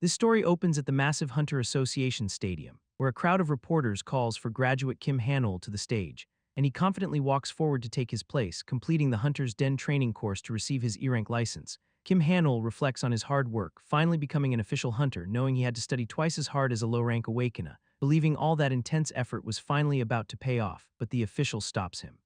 This story opens at the massive Hunter Association Stadium, where a crowd of reporters calls for graduate Kim Han to the stage, and he confidently walks forward to take his place, completing the Hunter's Den training course to receive his E-rank license. Kim Han reflects on his hard work, finally becoming an official hunter, knowing he had to study twice as hard as a low-rank Awakener, believing all that intense effort was finally about to pay off, but the official stops him,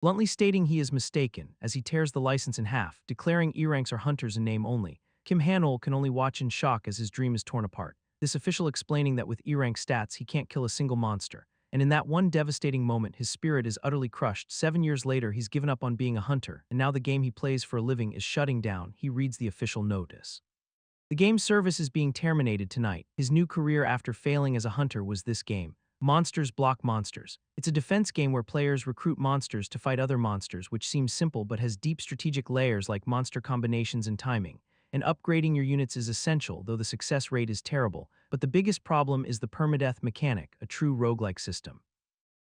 bluntly stating he is mistaken, as he tears the license in half, declaring E-ranks are hunters in name only. Kim Han can only watch in shock as his dream is torn apart, this official explaining that with E-rank stats he can't kill a single monster, and in that one devastating moment his spirit is utterly crushed. 7 years later he's given up on being a hunter, and now the game he plays for a living is shutting down. He reads the official notice. The game's service is being terminated tonight. His new career after failing as a hunter was this game. Monsters block monsters. It's a defense game where players recruit monsters to fight other monsters, which seems simple but has deep strategic layers like monster combinations and timing. And upgrading your units is essential, though the success rate is terrible. But the biggest problem is the permadeath mechanic, a true roguelike system.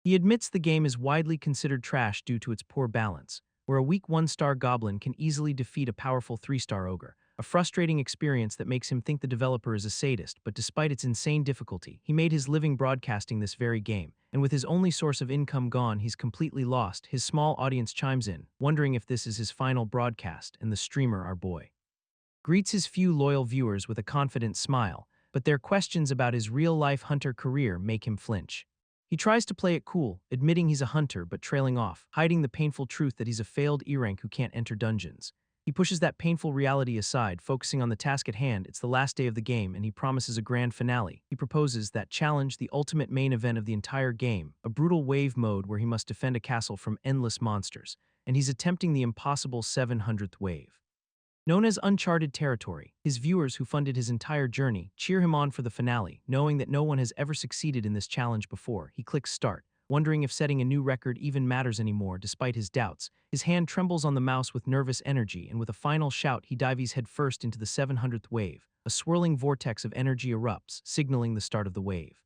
He admits the game is widely considered trash due to its poor balance, where a weak 1-star Goblin can easily defeat a powerful 3-star Ogre, a frustrating experience that makes him think the developer is a sadist. But despite its insane difficulty, he made his living broadcasting this very game, and with his only source of income gone, he's completely lost. His small audience chimes in, wondering if this is his final broadcast, and the streamer, our boy, greets his few loyal viewers with a confident smile, but their questions about his real-life hunter career make him flinch. He tries to play it cool, admitting he's a hunter but trailing off, hiding the painful truth that he's a failed E-rank who can't enter dungeons. He pushes that painful reality aside, focusing on the task at hand. It's the last day of the game, and he promises a grand finale. He proposes that challenge, the ultimate main event of the entire game, a brutal wave mode where he must defend a castle from endless monsters, and he's attempting the impossible 700th wave. Known as Uncharted Territory, his viewers who funded his entire journey cheer him on for the finale, knowing that no one has ever succeeded in this challenge before. He clicks start, wondering if setting a new record even matters anymore. Despite his doubts, his hand trembles on the mouse with nervous energy, and with a final shout he dives headfirst into the 700th wave. A swirling vortex of energy erupts, signaling the start of the wave.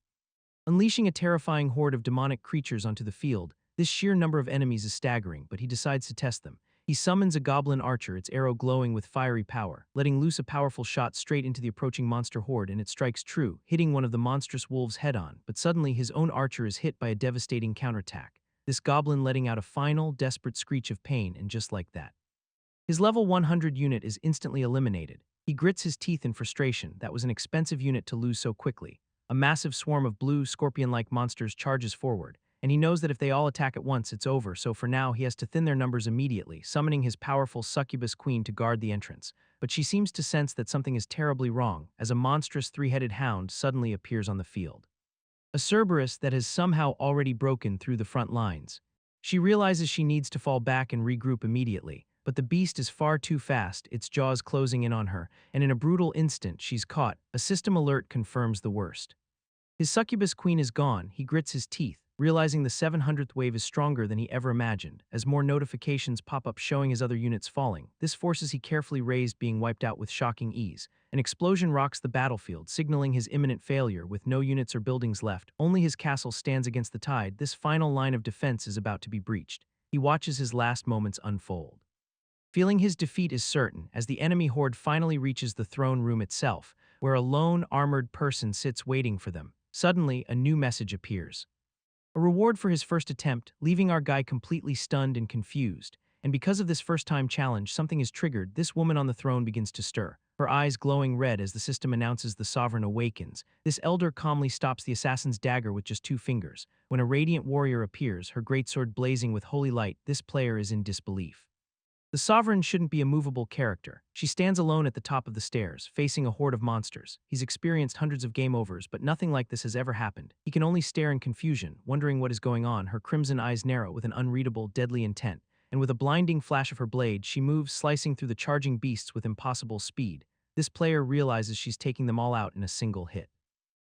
Unleashing a terrifying horde of demonic creatures onto the field, this sheer number of enemies is staggering, but he decides to test them. He summons a goblin archer, its arrow glowing with fiery power, letting loose a powerful shot straight into the approaching monster horde, and it strikes true, hitting one of the monstrous wolves head-on. But suddenly his own archer is hit by a devastating counterattack, this goblin letting out a final, desperate screech of pain, and just like that, his level 100 unit is instantly eliminated. He grits his teeth in frustration. That was an expensive unit to lose so quickly. A massive swarm of blue, scorpion-like monsters charges forward, and he knows that if they all attack at once, it's over, so for now he has to thin their numbers immediately, summoning his powerful succubus queen to guard the entrance. But she seems to sense that something is terribly wrong, as a monstrous 3-headed hound suddenly appears on the field, a Cerberus that has somehow already broken through the front lines. She realizes she needs to fall back and regroup immediately, but the beast is far too fast, its jaws closing in on her, and in a brutal instant she's caught. A system alert confirms the worst. His succubus queen is gone. He grits his teeth, realizing the 700th wave is stronger than he ever imagined, as more notifications pop up showing his other units falling. This forces he carefully raised being wiped out with shocking ease. An explosion rocks the battlefield, signaling his imminent failure. With no units or buildings left, only his castle stands against the tide. This final line of defense is about to be breached. He watches his last moments unfold, feeling his defeat is certain, as the enemy horde finally reaches the throne room itself, where a lone, armored person sits waiting for them. Suddenly, a new message appears, a reward for his first attempt, leaving our guy completely stunned and confused. And because of this first-time challenge, something is triggered. This woman on the throne begins to stir, her eyes glowing red as the system announces the sovereign awakens. This elder calmly stops the assassin's dagger with just 2 fingers. When a radiant warrior appears, her greatsword blazing with holy light, this player is in disbelief. The sovereign shouldn't be a movable character. She stands alone at the top of the stairs, facing a horde of monsters. He's experienced hundreds of game overs, but nothing like this has ever happened. He can only stare in confusion, wondering what is going on. Her crimson eyes narrow with an unreadable, deadly intent, and with a blinding flash of her blade, she moves, slicing through the charging beasts with impossible speed. This player realizes she's taking them all out in a single hit.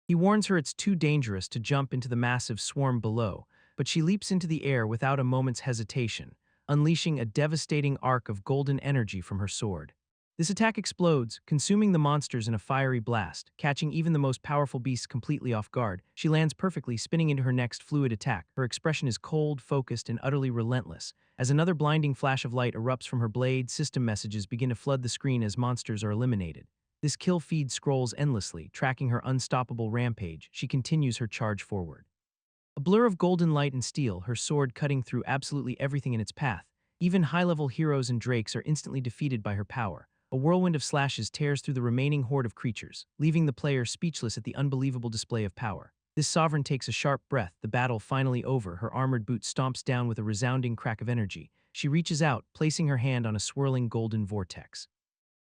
He warns her it's too dangerous to jump into the massive swarm below, but she leaps into the air without a moment's hesitation, unleashing a devastating arc of golden energy from her sword. This attack explodes, consuming the monsters in a fiery blast, catching even the most powerful beasts completely off guard. She lands perfectly, spinning into her next fluid attack. Her expression is cold, focused, and utterly relentless. As another blinding flash of light erupts from her blade, system messages begin to flood the screen as monsters are eliminated. This kill feed scrolls endlessly, tracking her unstoppable rampage. She continues her charge forward. A blur of golden light and steel, her sword cutting through absolutely everything in its path. Even high-level heroes and drakes are instantly defeated by her power. A whirlwind of slashes tears through the remaining horde of creatures, leaving the player speechless at the unbelievable display of power. This sovereign takes a sharp breath, the battle finally over. Her armored boot stomps down with a resounding crack of energy. She reaches out, placing her hand on a swirling golden vortex.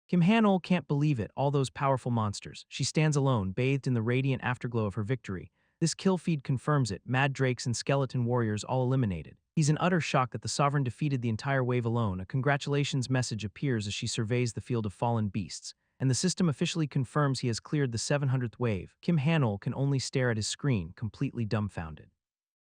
Kim Han-ol can't believe it, all those powerful monsters. She stands alone, bathed in the radiant afterglow of her victory. This kill feed confirms it, mad drakes and skeleton warriors all eliminated. He's in utter shock that the sovereign defeated the entire wave alone. A congratulations message appears as she surveys the field of fallen beasts, and the system officially confirms he has cleared the 700th wave. Kim Han-ol can only stare at his screen, completely dumbfounded.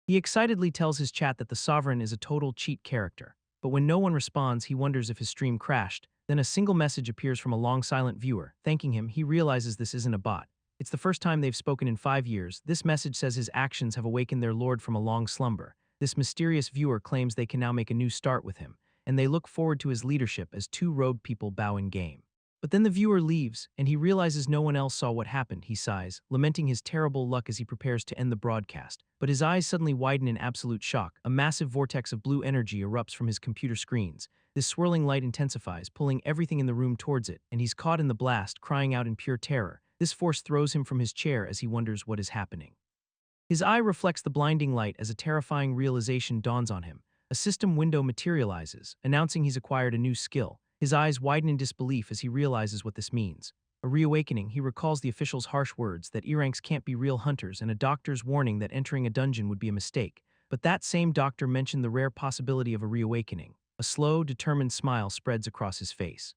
He excitedly tells his chat that the sovereign is a total cheat character, but when no one responds, he wonders if his stream crashed. Then a single message appears from a long silent viewer, thanking him. He realizes this isn't a bot. It's the first time they've spoken in 5 years. This message says his actions have awakened their lord from a long slumber. This mysterious viewer claims they can now make a new start with him, and they look forward to his leadership as two robed people bow in game. But then the viewer leaves, and he realizes no one else saw what happened. He sighs, lamenting his terrible luck as he prepares to end the broadcast. But his eyes suddenly widen in absolute shock. A massive vortex of blue energy erupts from his computer screens. This swirling light intensifies, pulling everything in the room towards it, and he's caught in the blast, crying out in pure terror. This force throws him from his chair as he wonders what is happening. His eye reflects the blinding light as a terrifying realization dawns on him. A system window materializes, announcing he's acquired a new skill. His eyes widen in disbelief as he realizes what this means. A reawakening, he recalls the official's harsh words that E-ranks can't be real hunters and a doctor's warning that entering a dungeon would be a mistake. But that same doctor mentioned the rare possibility of a reawakening. A slow, determined smile spreads across his face.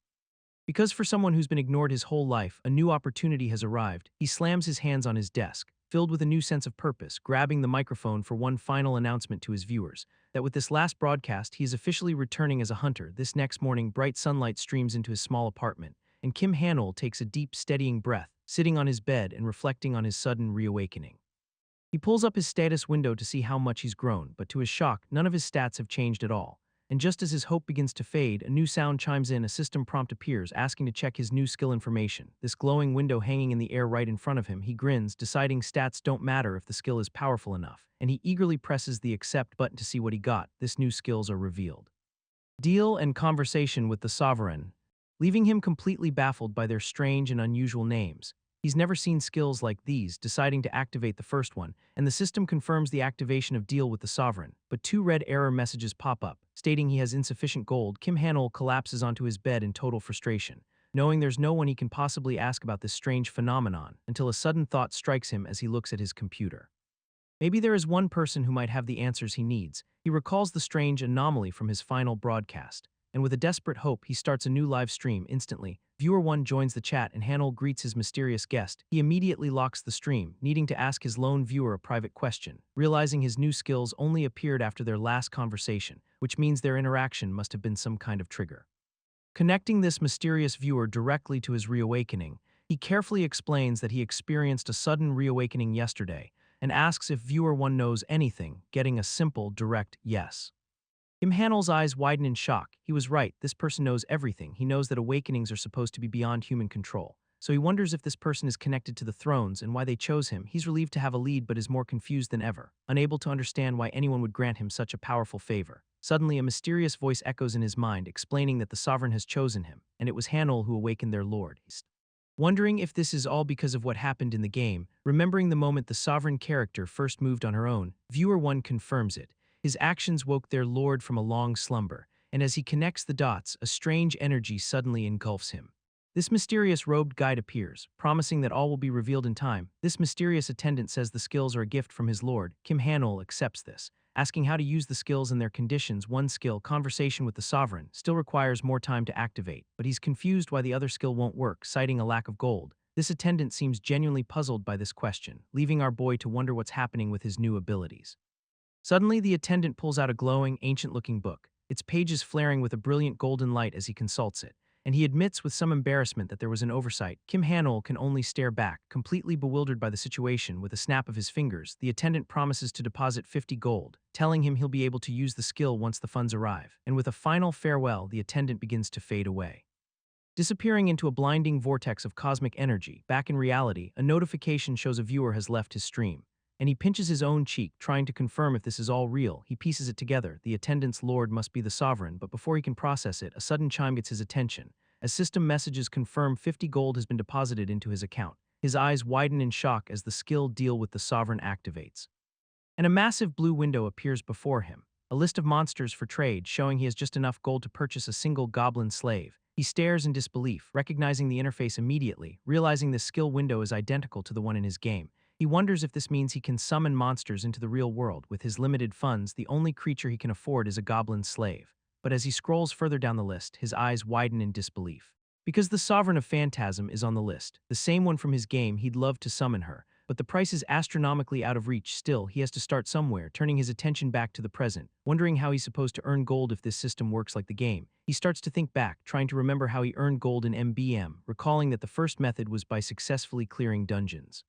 Because for someone who's been ignored his whole life, a new opportunity has arrived. He slams his hands on his desk, filled with a new sense of purpose, grabbing the microphone for one final announcement to his viewers, that with this last broadcast, he is officially returning as a hunter. This next morning, bright sunlight streams into his small apartment, and Kim Han-ol takes a deep, steadying breath, sitting on his bed and reflecting on his sudden reawakening. He pulls up his status window to see how much he's grown, but to his shock, none of his stats have changed at all. And just as his hope begins to fade, a new sound chimes in. A system prompt appears, asking to check his new skill information. This glowing window hanging in the air right in front of him, he grins, deciding stats don't matter if the skill is powerful enough, and he eagerly presses the accept button to see what he got. This new skills are revealed. Deal and conversation with the sovereign, leaving him completely baffled by their strange and unusual names. He's never seen skills like these, deciding to activate the first one, and the system confirms the activation of Deal with the Sovereign. But two red error messages pop up, stating he has insufficient gold. Kim Han-ol collapses onto his bed in total frustration, knowing there's no one he can possibly ask about this strange phenomenon, until a sudden thought strikes him as he looks at his computer. Maybe there is one person who might have the answers he needs. He recalls the strange anomaly from his final broadcast, and with a desperate hope, he starts a new live stream instantly. Viewer 1 joins the chat and Han-ol greets his mysterious guest. He immediately locks the stream, needing to ask his lone viewer a private question, realizing his new skills only appeared after their last conversation, which means their interaction must have been some kind of trigger. Connecting this mysterious viewer directly to his reawakening, he carefully explains that he experienced a sudden reawakening yesterday, and asks if viewer 1 knows anything, getting a simple, direct yes. Kim Han-ol's eyes widen in shock. He was right, this person knows everything. He knows that awakenings are supposed to be beyond human control. So he wonders if this person is connected to the thrones and why they chose him. He's relieved to have a lead but is more confused than ever, unable to understand why anyone would grant him such a powerful favor. Suddenly, a mysterious voice echoes in his mind, explaining that the sovereign has chosen him, and it was Han-ol who awakened their lord. Wondering if this is all because of what happened in the game, remembering the moment the sovereign character first moved on her own, viewer 1 confirms it. His actions woke their lord from a long slumber, and as he connects the dots, a strange energy suddenly engulfs him. This mysterious robed guide appears, promising that all will be revealed in time. This mysterious attendant says the skills are a gift from his lord. Kim Han-ol accepts this, asking how to use the skills and their conditions. One skill, conversation with the sovereign, still requires more time to activate, but he's confused why the other skill won't work, citing a lack of gold. This attendant seems genuinely puzzled by this question, leaving our boy to wonder what's happening with his new abilities. Suddenly, the attendant pulls out a glowing, ancient-looking book, its pages flaring with a brilliant golden light as he consults it, and he admits with some embarrassment that there was an oversight. Kim Han-ol can only stare back, completely bewildered by the situation. With a snap of his fingers, the attendant promises to deposit 50 gold, telling him he'll be able to use the skill once the funds arrive, and with a final farewell, the attendant begins to fade away. disappearing into a blinding vortex of cosmic energy. Back in reality, a notification shows a viewer has left his stream, and he pinches his own cheek, trying to confirm if this is all real. He pieces it together. The attendant's lord must be the sovereign, but before he can process it, a sudden chime gets his attention. As system messages confirm 50 gold has been deposited into his account, his eyes widen in shock as the skill deal with the sovereign activates. And a massive blue window appears before him, a list of monsters for trade showing he has just enough gold to purchase a single goblin slave. He stares in disbelief, recognizing the interface immediately, realizing the skill window is identical to the one in his game. He wonders if this means he can summon monsters into the real world. With his limited funds, the only creature he can afford is a goblin slave. But as he scrolls further down the list, his eyes widen in disbelief. Because the Sovereign of Phantasm is on the list, the same one from his game, he'd love to summon her, but the price is astronomically out of reach. Still, he has to start somewhere, turning his attention back to the present, wondering how he's supposed to earn gold if this system works like the game. He starts to think back, trying to remember how he earned gold in MBM, recalling that the first method was by successfully clearing dungeons,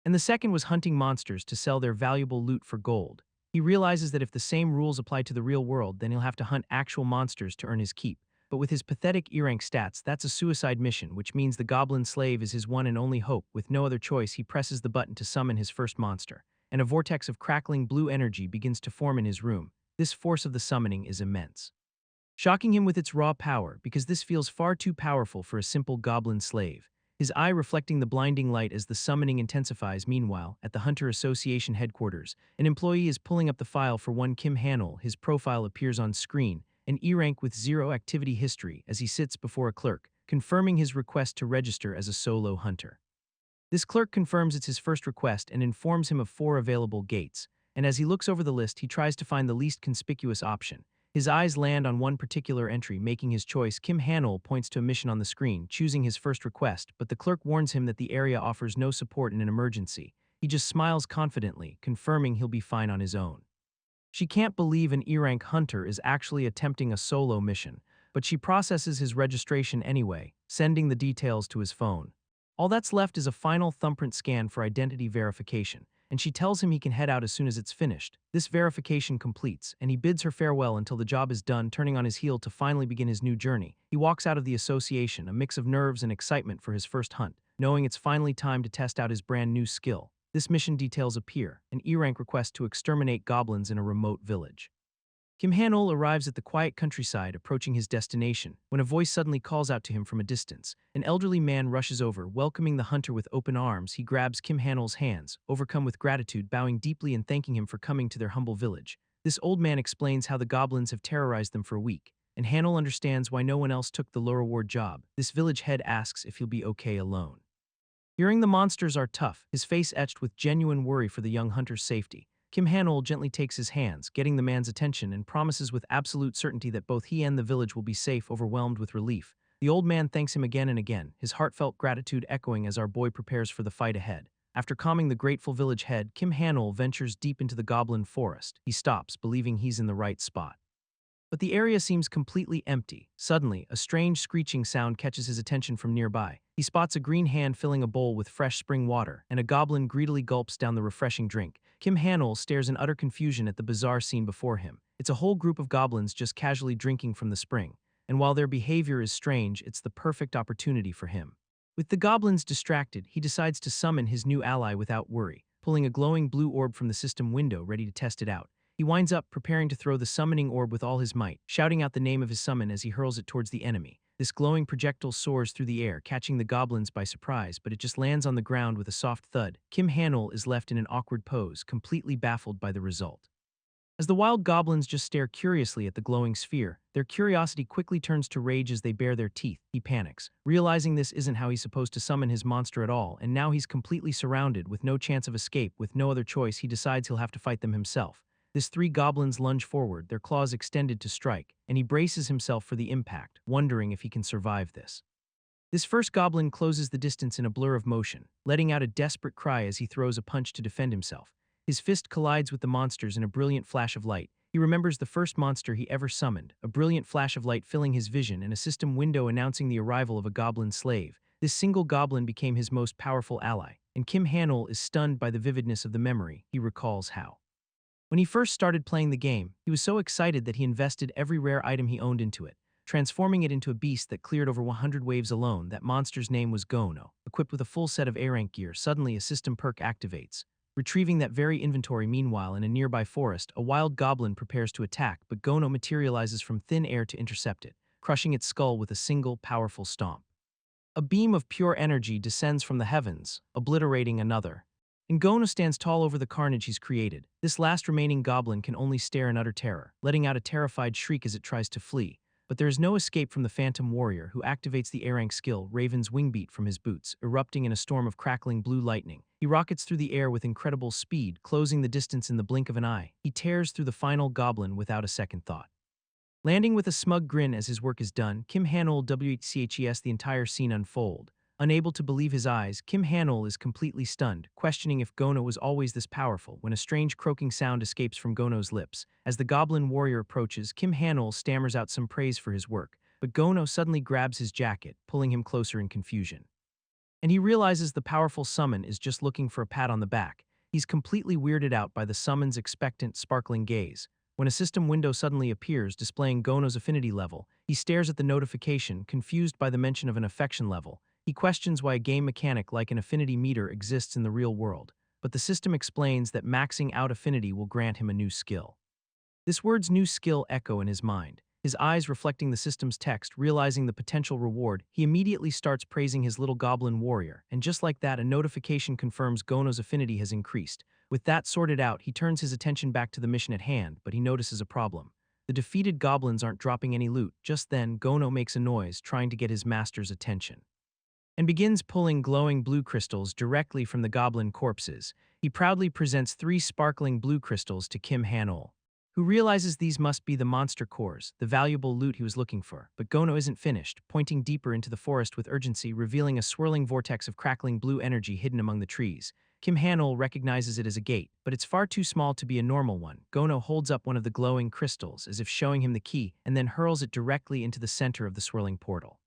and the second was hunting monsters to sell their valuable loot for gold. He realizes that if the same rules apply to the real world, then he'll have to hunt actual monsters to earn his keep. But with his pathetic E-rank stats, that's a suicide mission, which means the goblin slave is his one and only hope. With no other choice, he presses the button to summon his first monster, and a vortex of crackling blue energy begins to form in his room. This force of the summoning is immense, shocking him with its raw power, because this feels far too powerful for a simple goblin slave. His eye reflecting the blinding light as the summoning intensifies. Meanwhile, at the Hunter Association headquarters, an employee is pulling up the file for one Kim Hanel. His profile appears on screen, an E-rank with 0 activity history, as he sits before a clerk, confirming his request to register as a solo hunter. This clerk confirms it's his first request and informs him of 4 available gates, and as he looks over the list, he tries to find the least conspicuous option. His eyes land on one particular entry, making his choice. Kim Hanel points to a mission on the screen, choosing his first request, but the clerk warns him that the area offers no support in an emergency. He just smiles confidently, confirming he'll be fine on his own. She can't believe an E-rank hunter is actually attempting a solo mission, but she processes his registration anyway, sending the details to his phone. All that's left is a final thumbprint scan for identity verification, and she tells him he can head out as soon as it's finished. This verification completes, and he bids her farewell until the job is done, turning on his heel to finally begin his new journey. He walks out of the association, a mix of nerves and excitement for his first hunt, knowing it's finally time to test out his brand new skill. This mission details appear, an E-rank request to exterminate goblins in a remote village. Kim Hanel arrives at the quiet countryside, approaching his destination, when a voice suddenly calls out to him from a distance. An elderly man rushes over, welcoming the hunter with open arms. He grabs Kim Hanel's hands, overcome with gratitude, bowing deeply and thanking him for coming to their humble village. This old man explains how the goblins have terrorized them for a week, and Hanel understands why no one else took the low-reward job. This village head asks if he'll be okay alone. Hearing the monsters are tough, his face etched with genuine worry for the young hunter's safety, Kim Hanel gently takes his hands, getting the man's attention, and promises with absolute certainty that both he and the village will be safe. Overwhelmed with relief, the old man thanks him again and again, his heartfelt gratitude echoing as our boy prepares for the fight ahead. After calming the grateful village head, Kim Hanel ventures deep into the goblin forest. He stops, believing he's in the right spot. But the area seems completely empty. Suddenly, a strange screeching sound catches his attention from nearby. He spots a green hand filling a bowl with fresh spring water, and a goblin greedily gulps down the refreshing drink. Kim Hanel stares in utter confusion at the bizarre scene before him. It's a whole group of goblins just casually drinking from the spring, and while their behavior is strange, it's the perfect opportunity for him. With the goblins distracted, he decides to summon his new ally without worry, pulling a glowing blue orb from the system window, ready to test it out. He winds up preparing to throw the summoning orb with all his might, shouting out the name of his summon as he hurls it towards the enemy. This glowing projectile soars through the air, catching the goblins by surprise, but it just lands on the ground with a soft thud. Kim Hanel is left in an awkward pose, completely baffled by the result. As the wild goblins just stare curiously at the glowing sphere, their curiosity quickly turns to rage as they bare their teeth. He panics, realizing this isn't how he's supposed to summon his monster at all, and now he's completely surrounded with no chance of escape. With no other choice, he decides he'll have to fight them himself. This 3 goblins lunge forward, their claws extended to strike, and he braces himself for the impact, wondering if he can survive this. This first goblin closes the distance in a blur of motion, letting out a desperate cry as he throws a punch to defend himself. His fist collides with the monster's in a brilliant flash of light. He remembers the first monster he ever summoned, a brilliant flash of light filling his vision and a system window announcing the arrival of a goblin slave. This single goblin became his most powerful ally, and Kim Hanel is stunned by the vividness of the memory. He recalls how, when he first started playing the game, he was so excited that he invested every rare item he owned into it. transforming it into a beast that cleared over 100 waves alone. That monster's name was Gono. Equipped with a full set of A-rank gear, suddenly a system perk activates. Retrieving that very inventory, meanwhile, in a nearby forest, a wild goblin prepares to attack, but Gono materializes from thin air to intercept it, crushing its skull with a single, powerful stomp. A beam of pure energy descends from the heavens, obliterating another. And Gono stands tall over the carnage he's created. This last remaining goblin can only stare in utter terror, letting out a terrified shriek as it tries to flee. But there is no escape from the Phantom Warrior, who activates the A-rank skill Raven's Wingbeat from his boots, erupting in a storm of crackling blue lightning. He rockets through the air with incredible speed, closing the distance in the blink of an eye. He tears through the final goblin without a second thought. Landing with a smug grin as his work is done, Kim Han-ul watches the entire scene unfold. Unable to believe his eyes, Kim Han-ul is completely stunned, questioning if Gono was always this powerful, when a strange croaking sound escapes from Gono's lips. As the goblin warrior approaches, Kim Han-ul stammers out some praise for his work, but Gono suddenly grabs his jacket, pulling him closer in confusion. And he realizes the powerful summon is just looking for a pat on the back. He's completely weirded out by the summon's expectant, sparkling gaze. When a system window suddenly appears, displaying Gono's affinity level, he stares at the notification, confused by the mention of an affection level. He questions why a game mechanic like an affinity meter exists in the real world, but the system explains that maxing out affinity will grant him a new skill. This word's new skill echo in his mind. His eyes reflecting the system's text, realizing the potential reward, he immediately starts praising his little goblin warrior, and just like that, a notification confirms Gono's affinity has increased. With that sorted out, he turns his attention back to the mission at hand, but he notices a problem. The defeated goblins aren't dropping any loot. Just then, Gono makes a noise, trying to get his master's attention, and begins pulling glowing blue crystals directly from the goblin corpses. He proudly presents 3 sparkling blue crystals to Kim Han-ul, who realizes these must be the monster cores, the valuable loot he was looking for. But Gono isn't finished, pointing deeper into the forest with urgency, revealing a swirling vortex of crackling blue energy hidden among the trees. Kim Han-ul recognizes it as a gate, but it's far too small to be a normal one. Gono holds up one of the glowing crystals, as if showing him the key, and then hurls it directly into the center of the swirling portal,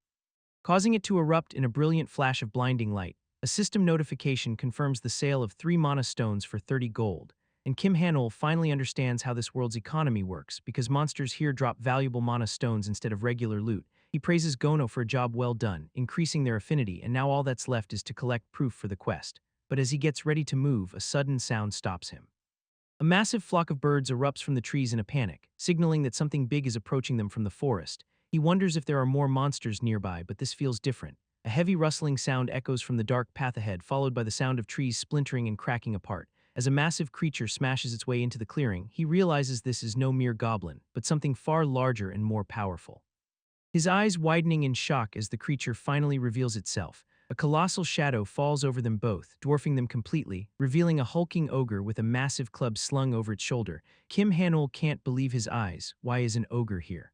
causing it to erupt in a brilliant flash of blinding light. A system notification confirms the sale of 3 mana stones for 30 gold, and Kim Han-ul finally understands how this world's economy works, because monsters here drop valuable mana stones instead of regular loot. He praises Gono for a job well done, increasing their affinity, and now all that's left is to collect proof for the quest. But as he gets ready to move, a sudden sound stops him. A massive flock of birds erupts from the trees in a panic, signaling that something big is approaching them from the forest. He wonders if there are more monsters nearby, but this feels different. A heavy rustling sound echoes from the dark path ahead, followed by the sound of trees splintering and cracking apart. As a massive creature smashes its way into the clearing, he realizes this is no mere goblin, but something far larger and more powerful. His eyes widening in shock as the creature finally reveals itself. A colossal shadow falls over them both, dwarfing them completely, revealing a hulking ogre with a massive club slung over its shoulder. Kim Han-ul can't believe his eyes. Why is an ogre here?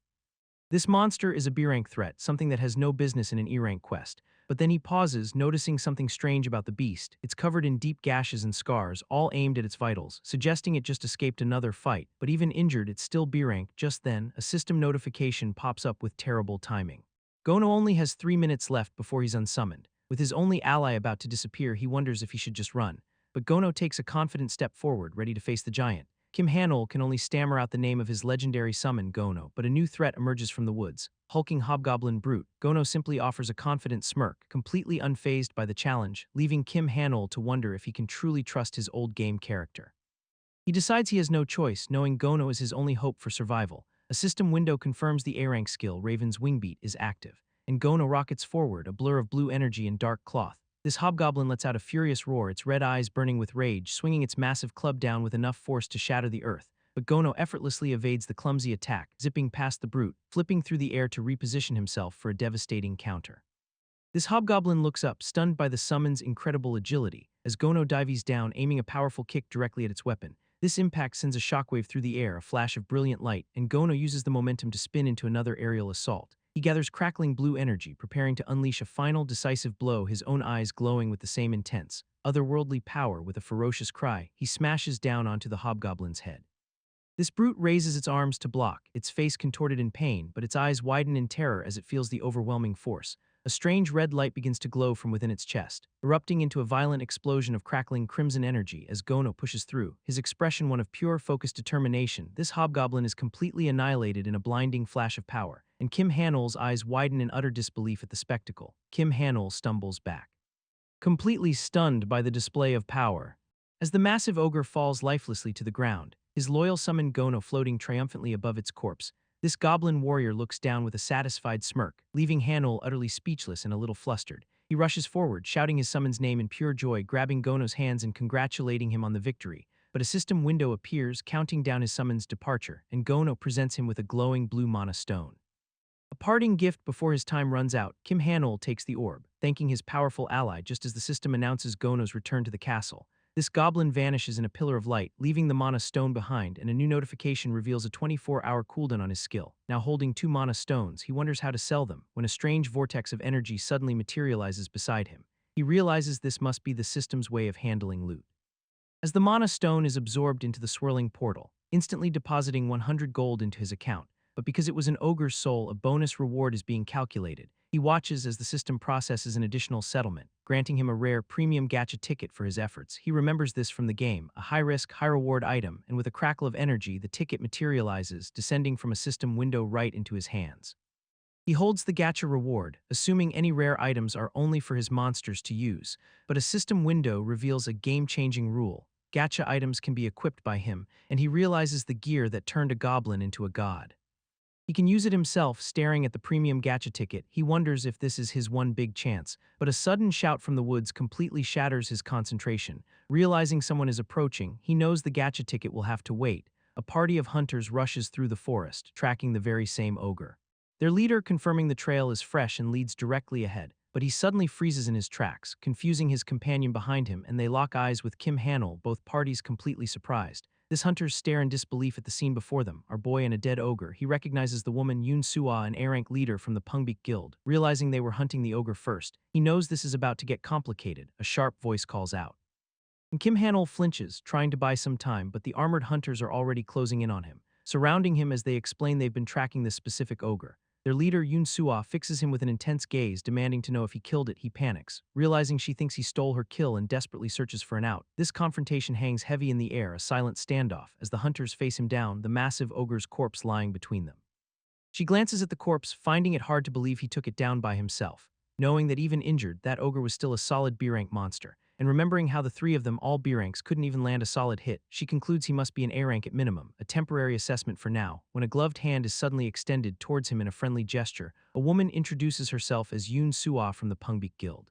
This monster is a B-rank threat, something that has no business in an E-rank quest. But then he pauses, noticing something strange about the beast. It's covered in deep gashes and scars, all aimed at its vitals, suggesting it just escaped another fight. But even injured, it's still B-rank. Just then, a system notification pops up with terrible timing. Gono only has 3 minutes left before he's unsummoned. With his only ally about to disappear, he wonders if he should just run. But Gono takes a confident step forward, ready to face the giant. Kim Han-ul can only stammer out the name of his legendary summon, Gono, but a new threat emerges from the woods. Hulking hobgoblin brute. Gono simply offers a confident smirk, completely unfazed by the challenge, leaving Kim Han-ul to wonder if he can truly trust his old game character. He decides he has no choice, knowing Gono is his only hope for survival. A system window confirms the A-rank skill Raven's Wingbeat is active, and Gono rockets forward, a blur of blue energy and dark cloth. This hobgoblin lets out a furious roar, its red eyes burning with rage, swinging its massive club down with enough force to shatter the earth. But Gono effortlessly evades the clumsy attack, zipping past the brute, flipping through the air to reposition himself for a devastating counter. This hobgoblin looks up, stunned by the summon's incredible agility, as Gono dives down, aiming a powerful kick directly at its weapon. This impact sends a shockwave through the air, a flash of brilliant light, and Gono uses the momentum to spin into another aerial assault. He gathers crackling blue energy, preparing to unleash a final decisive blow, his own eyes glowing with the same intense, otherworldly power. With a ferocious cry, he smashes down onto the hobgoblin's head. This brute raises its arms to block, its face contorted in pain, but its eyes widen in terror as it feels the overwhelming force. A strange red light begins to glow from within its chest, erupting into a violent explosion of crackling crimson energy as Gono pushes through, his expression one of pure, focused determination. This hobgoblin is completely annihilated in a blinding flash of power, and Kim Hanul's eyes widen in utter disbelief at the spectacle. Kim Hanul stumbles back, completely stunned by the display of power. As the massive ogre falls lifelessly to the ground, his loyal summon Gono floating triumphantly above its corpse, this goblin warrior looks down with a satisfied smirk, leaving Hanul utterly speechless and a little flustered. He rushes forward, shouting his summon's name in pure joy, grabbing Gono's hands and congratulating him on the victory. But a system window appears, counting down his summon's departure, and Gono presents him with a glowing blue mana stone. A parting gift before his time runs out, Kim Hanul takes the orb, thanking his powerful ally just as the system announces Gono's return to the castle. This goblin vanishes in a pillar of light, leaving the mana stone behind, and a new notification reveals a 24-hour cooldown on his skill. Now holding 2 mana stones, he wonders how to sell them, when a strange vortex of energy suddenly materializes beside him. He realizes this must be the system's way of handling loot. As the mana stone is absorbed into the swirling portal, instantly depositing 100 gold into his account, but because it was an ogre's soul, a bonus reward is being calculated. He watches as the system processes an additional settlement, granting him a rare premium gacha ticket for his efforts. He remembers this from the game, a high-risk, high-reward item, and with a crackle of energy, the ticket materializes, descending from a system window right into his hands. He holds the gacha reward, assuming any rare items are only for his monsters to use, but a system window reveals a game-changing rule. Gacha items can be equipped by him, and he realizes the gear that turned a goblin into a god. He can use it himself. Staring at the premium gacha ticket, he wonders if this is his one big chance, but a sudden shout from the woods completely shatters his concentration. Realizing someone is approaching, he knows the gacha ticket will have to wait. A party of hunters rushes through the forest, tracking the very same ogre. Their leader confirming the trail is fresh and leads directly ahead, but he suddenly freezes in his tracks, confusing his companion behind him, and they lock eyes with Kim Hanul, both parties completely surprised. This hunters stare in disbelief at the scene before them, our boy and a dead ogre. He recognizes the woman Yoon, Soo-ah, an A-rank leader from the Pungbaek guild. Realizing they were hunting the ogre first, he knows this is about to get complicated. A sharp voice calls out, and Kim Hanul flinches, trying to buy some time, but the armored hunters are already closing in on him, surrounding him as they explain they've been tracking this specific ogre. Their leader, Yoon Soo-ah, fixes him with an intense gaze, demanding to know if he killed it. He panics, realizing she thinks he stole her kill, and desperately searches for an out. This confrontation hangs heavy in the air, a silent standoff, as the hunters face him down, the massive ogre's corpse lying between them. She glances at the corpse, finding it hard to believe he took it down by himself, knowing that even injured, that ogre was still a solid B-rank monster. And remembering how the 3 of them, all B-ranks, couldn't even land a solid hit, she concludes he must be an A-rank at minimum, a temporary assessment for now. When a gloved hand is suddenly extended towards him in a friendly gesture, a woman introduces herself as Yoon Soo-ah from the Pungbaek guild.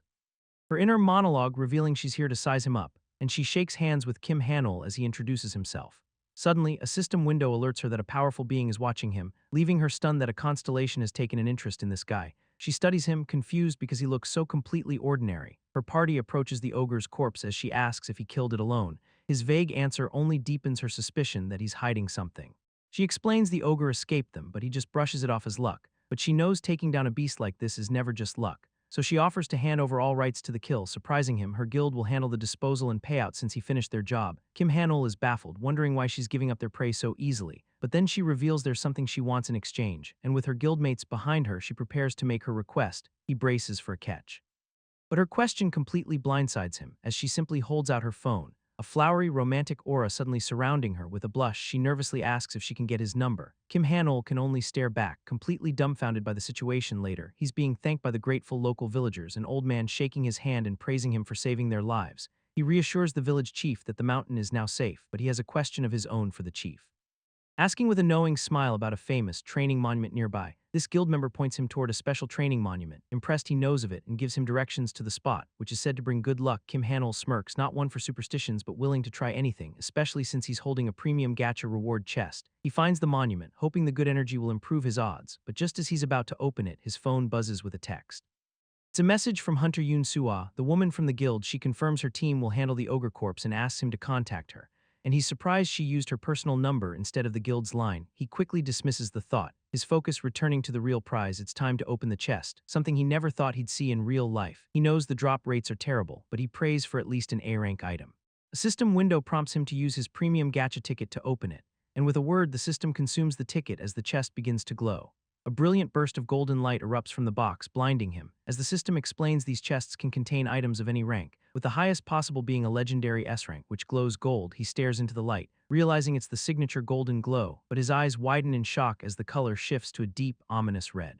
Her inner monologue revealing she's here to size him up, and she shakes hands with Kim Hanul as he introduces himself. Suddenly, a system window alerts her that a powerful being is watching him, leaving her stunned that a constellation has taken an interest in this guy. She studies him, confused because he looks so completely ordinary. Her party approaches the ogre's corpse as she asks if he killed it alone. His vague answer only deepens her suspicion that he's hiding something. She explains the ogre escaped them, but he just brushes it off as luck. But she knows taking down a beast like this is never just luck. So she offers to hand over all rights to the kill, surprising him. Her guild will handle the disposal and payout since he finished their job. Kim Hanul is baffled, wondering why she's giving up their prey so easily. But then she reveals there's something she wants in exchange, and with her guildmates behind her, she prepares to make her request. He braces for a catch. But her question completely blindsides him, as she simply holds out her phone. A flowery, romantic aura suddenly surrounding her. With a blush, she nervously asks if she can get his number. Kim Hanul can only stare back, completely dumbfounded by the situation. Later, he's being thanked by the grateful local villagers, an old man shaking his hand and praising him for saving their lives. He reassures the village chief that the mountain is now safe, but he has a question of his own for the chief. Asking with a knowing smile about a famous training monument nearby, this guild member points him toward a special training monument. Impressed, he knows of it and gives him directions to the spot, which is said to bring good luck. Kim Hanul smirks, not one for superstitions but willing to try anything, especially since he's holding a premium gacha reward chest. He finds the monument, hoping the good energy will improve his odds, but just as he's about to open it, his phone buzzes with a text. It's a message from Hunter Yoon Soo-ah, the woman from the guild. She confirms her team will handle the ogre corpse and asks him to contact her. And he's surprised she used her personal number instead of the guild's line. He quickly dismisses the thought, his focus returning to the real prize. It's time to open the chest, something he never thought he'd see in real life. He knows the drop rates are terrible, but he prays for at least an A-rank item. A system window prompts him to use his premium gacha ticket to open it, and with a word, the system consumes the ticket as the chest begins to glow. A brilliant burst of golden light erupts from the box, blinding him. As the system explains, these chests can contain items of any rank, with the highest possible being a legendary S rank, which glows gold. He stares into the light, realizing it's the signature golden glow, but his eyes widen in shock as the color shifts to a deep, ominous red.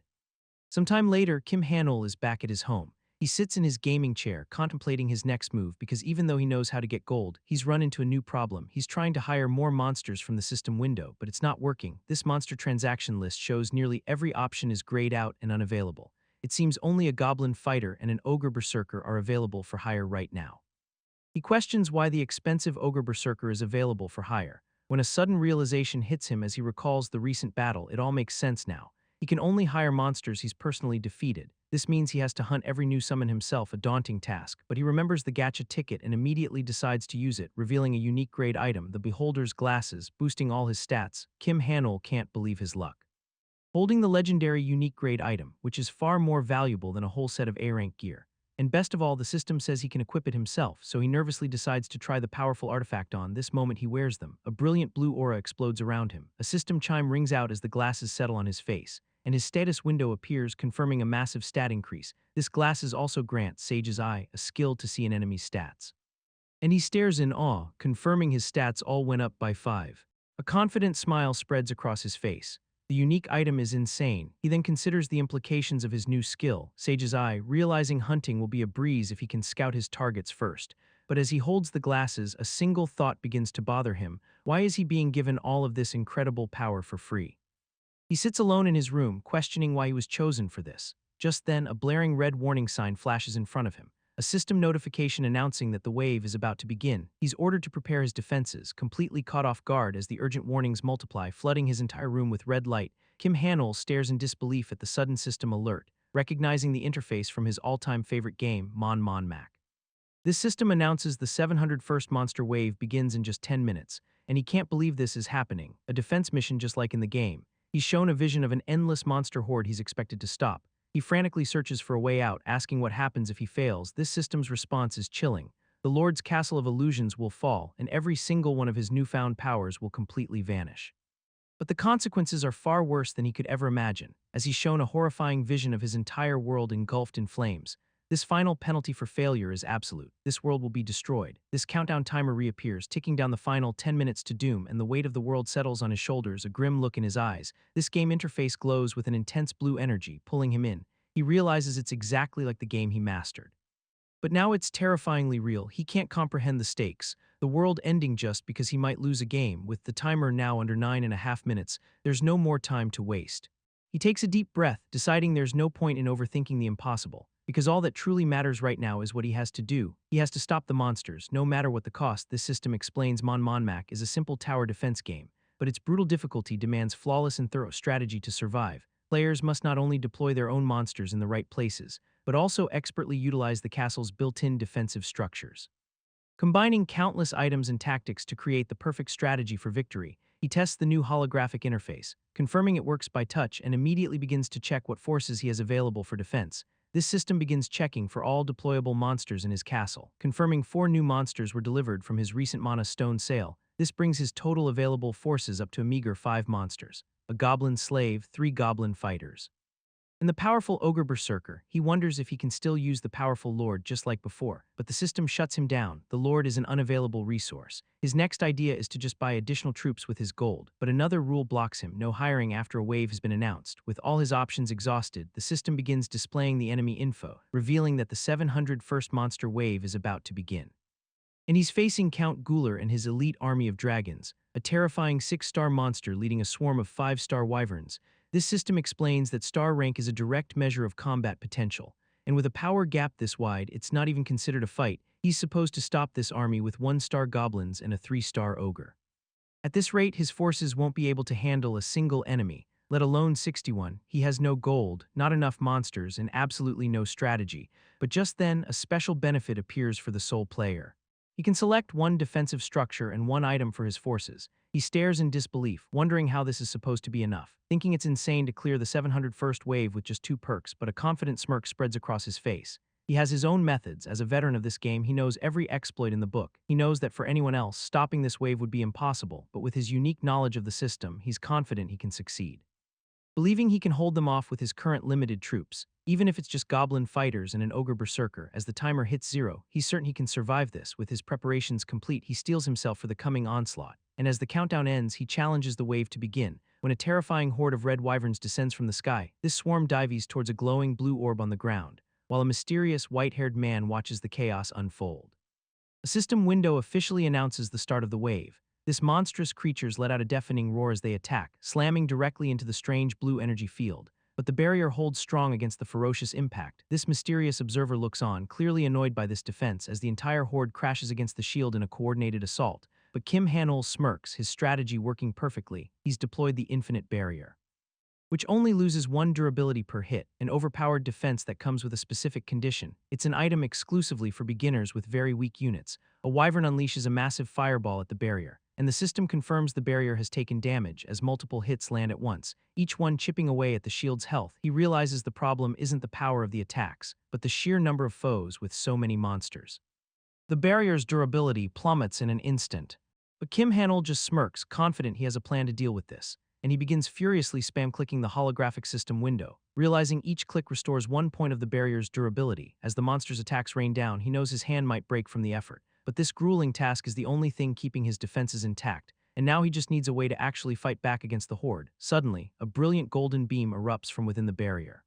Sometime later, Kim Han-ul is back at his home. He sits in his gaming chair, contemplating his next move because even though he knows how to get gold, he's run into a new problem. He's trying to hire more monsters from the system window, but it's not working. This monster transaction list shows nearly every option is grayed out and unavailable. It seems only a Goblin fighter and an Ogre Berserker are available for hire right now. He questions why the expensive Ogre Berserker is available for hire. When a sudden realization hits him as he recalls the recent battle, it all makes sense now. He can only hire monsters he's personally defeated. This means he has to hunt every new summon himself, a daunting task, but he remembers the gacha ticket and immediately decides to use it, revealing a unique grade item, the Beholder's Glasses, boosting all his stats. Kim Han-ul can't believe his luck. Holding the legendary unique grade item, which is far more valuable than a whole set of A-rank gear. And best of all, the system says he can equip it himself, so he nervously decides to try the powerful artifact on. This moment he wears them. A brilliant blue aura explodes around him. A system chime rings out as the glasses settle on his face, and his status window appears, confirming a massive stat increase. This glasses also grants Sage's Eye, a skill to see an enemy's stats. And he stares in awe, confirming his stats all went up by 5. A confident smile spreads across his face. The unique item is insane. He then considers the implications of his new skill, Sage's Eye, realizing hunting will be a breeze if he can scout his targets first. But as he holds the glasses, a single thought begins to bother him. Why is he being given all of this incredible power for free? He sits alone in his room, questioning why he was chosen for this. Just then, a blaring red warning sign flashes in front of him. A system notification announcing that the wave is about to begin. He's ordered to prepare his defenses, completely caught off guard as the urgent warnings multiply, flooding his entire room with red light. Kim Han-ul stares in disbelief at the sudden system alert, recognizing the interface from his all-time favorite game, Manhwa. This system announces the 701st monster wave begins in just 10 minutes, and he can't believe this is happening. A defense mission just like in the game. He's shown a vision of an endless monster horde he's expected to stop. He frantically searches for a way out, asking what happens if he fails. This system's response is chilling. The Lord's Castle of Illusions will fall, and every single one of his newfound powers will completely vanish. But the consequences are far worse than he could ever imagine, as he's shown a horrifying vision of his entire world engulfed in flames. This final penalty for failure is absolute. This world will be destroyed. This countdown timer reappears, ticking down the final 10 minutes to doom, and the weight of the world settles on his shoulders, a grim look in his eyes. This game interface glows with an intense blue energy, pulling him in. He realizes it's exactly like the game he mastered. But now it's terrifyingly real. He can't comprehend the stakes. The world ending just because he might lose a game. With the timer now under 9.5 minutes, there's no more time to waste. He takes a deep breath, deciding there's no point in overthinking the impossible. Because all that truly matters right now is what he has to do. He has to stop the monsters, no matter what the cost. This system explains Manhwa is a simple tower defense game, but its brutal difficulty demands flawless and thorough strategy to survive. Players must not only deploy their own monsters in the right places, but also expertly utilize the castle's built-in defensive structures. Combining countless items and tactics to create the perfect strategy for victory, he tests the new holographic interface, confirming it works by touch, and immediately begins to check what forces he has available for defense. This system begins checking for all deployable monsters in his castle, confirming 4 new monsters were delivered from his recent Mana Stone sale. This brings his total available forces up to a meager 5 monsters. A Goblin slave, 3 Goblin fighters. And the powerful Ogre Berserker, he wonders if he can still use the powerful Lord just like before, but the system shuts him down. The Lord is an unavailable resource. His next idea is to just buy additional troops with his gold, but another rule blocks him, no hiring after a wave has been announced. With all his options exhausted, the system begins displaying the enemy info, revealing that the 701st monster wave is about to begin. And he's facing Count Gular and his elite army of dragons, a terrifying 6-star monster leading a swarm of 5-star wyverns. This system explains that star rank is a direct measure of combat potential, and with a power gap this wide, it's not even considered a fight. He's supposed to stop this army with 1-star goblins and a 3-star ogre. At this rate, his forces won't be able to handle a single enemy, let alone 61. He has no gold, not enough monsters, and absolutely no strategy. But just then, a special benefit appears for the sole player. He can select 1 defensive structure and 1 item for his forces. He stares in disbelief, wondering how this is supposed to be enough, thinking it's insane to clear the 701st wave with just 2 perks, but a confident smirk spreads across his face. He has his own methods. As a veteran of this game, he knows every exploit in the book. He knows that for anyone else, stopping this wave would be impossible, but with his unique knowledge of the system, he's confident he can succeed. believing he can hold them off with his current limited troops. Even if it's just goblin fighters and an ogre berserker, as the timer hits 0, he's certain he can survive this. With his preparations complete, he steels himself for the coming onslaught. And as the countdown ends, he challenges the wave to begin. When a terrifying horde of red wyverns descends from the sky, this swarm dives towards a glowing blue orb on the ground, while a mysterious white-haired man watches the chaos unfold. A system window officially announces the start of the wave. This monstrous creatures let out a deafening roar as they attack, slamming directly into the strange blue energy field. But the barrier holds strong against the ferocious impact. This mysterious observer looks on, clearly annoyed by this defense, as the entire horde crashes against the shield in a coordinated assault. But Kim Han-ul smirks, his strategy working perfectly. He's deployed the infinite barrier, which only loses 1 durability per hit, an overpowered defense that comes with a specific condition. It's an item exclusively for beginners with very weak units. A wyvern unleashes a massive fireball at the barrier, and the system confirms the barrier has taken damage as multiple hits land at once, each one chipping away at the shield's health. He realizes the problem isn't the power of the attacks, but the sheer number of foes with so many monsters. The barrier's durability plummets in an instant. But Kim Han-ul just smirks, confident he has a plan to deal with this, and he begins furiously spam-clicking the holographic system window. Realizing each click restores 1 point of the barrier's durability. As the monster's attacks rain down, he knows his hand might break from the effort. But this grueling task is the only thing keeping his defenses intact, and now he just needs a way to actually fight back against the horde. Suddenly, a brilliant golden beam erupts from within the barrier,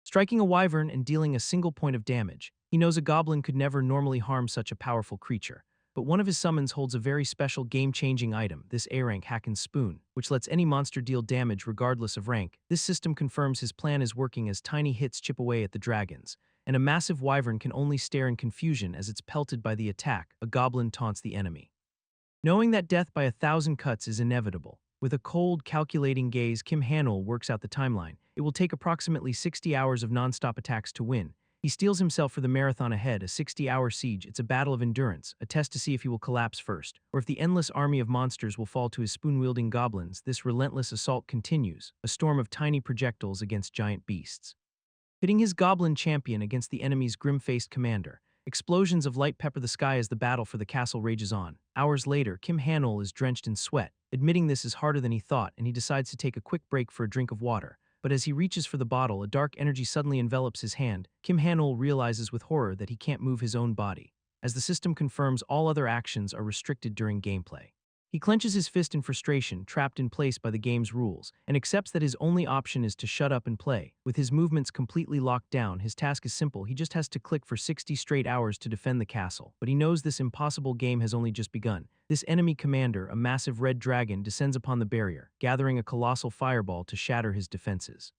striking a wyvern and dealing a single point of damage. He knows a goblin could never normally harm such a powerful creature. But one of his summons holds a very special game-changing item, this A-rank Haken's Spoon, which lets any monster deal damage regardless of rank. This system confirms his plan is working as tiny hits chip away at the dragons, and a massive wyvern can only stare in confusion as it's pelted by the attack. A goblin taunts the enemy, knowing that death by 1,000 cuts is inevitable. With a cold, calculating gaze, Kim Han-ul works out the timeline. It will take approximately 60 hours of non-stop attacks to win. He steels himself for the marathon ahead, a 60-hour siege. It's a battle of endurance, a test to see if he will collapse first, or if the endless army of monsters will fall to his spoon-wielding goblins. This relentless assault continues, a storm of tiny projectiles against giant beasts, pitting his goblin champion against the enemy's grim-faced commander. Explosions of light pepper the sky as the battle for the castle rages on. Hours later, Kim Han-ul is drenched in sweat. Admitting this is harder than he thought, and he decides to take a quick break for a drink of water. But as he reaches for the bottle, a dark energy suddenly envelops his hand. Kim Han-ul realizes with horror that he can't move his own body, as the system confirms all other actions are restricted during gameplay. He clenches his fist in frustration, trapped in place by the game's rules, and accepts that his only option is to shut up and play. With his movements completely locked down, his task is simple. He just has to click for 60 straight hours to defend the castle. But he knows this impossible game has only just begun. This enemy commander, a massive red dragon, descends upon the barrier, gathering a colossal fireball to shatter his defenses,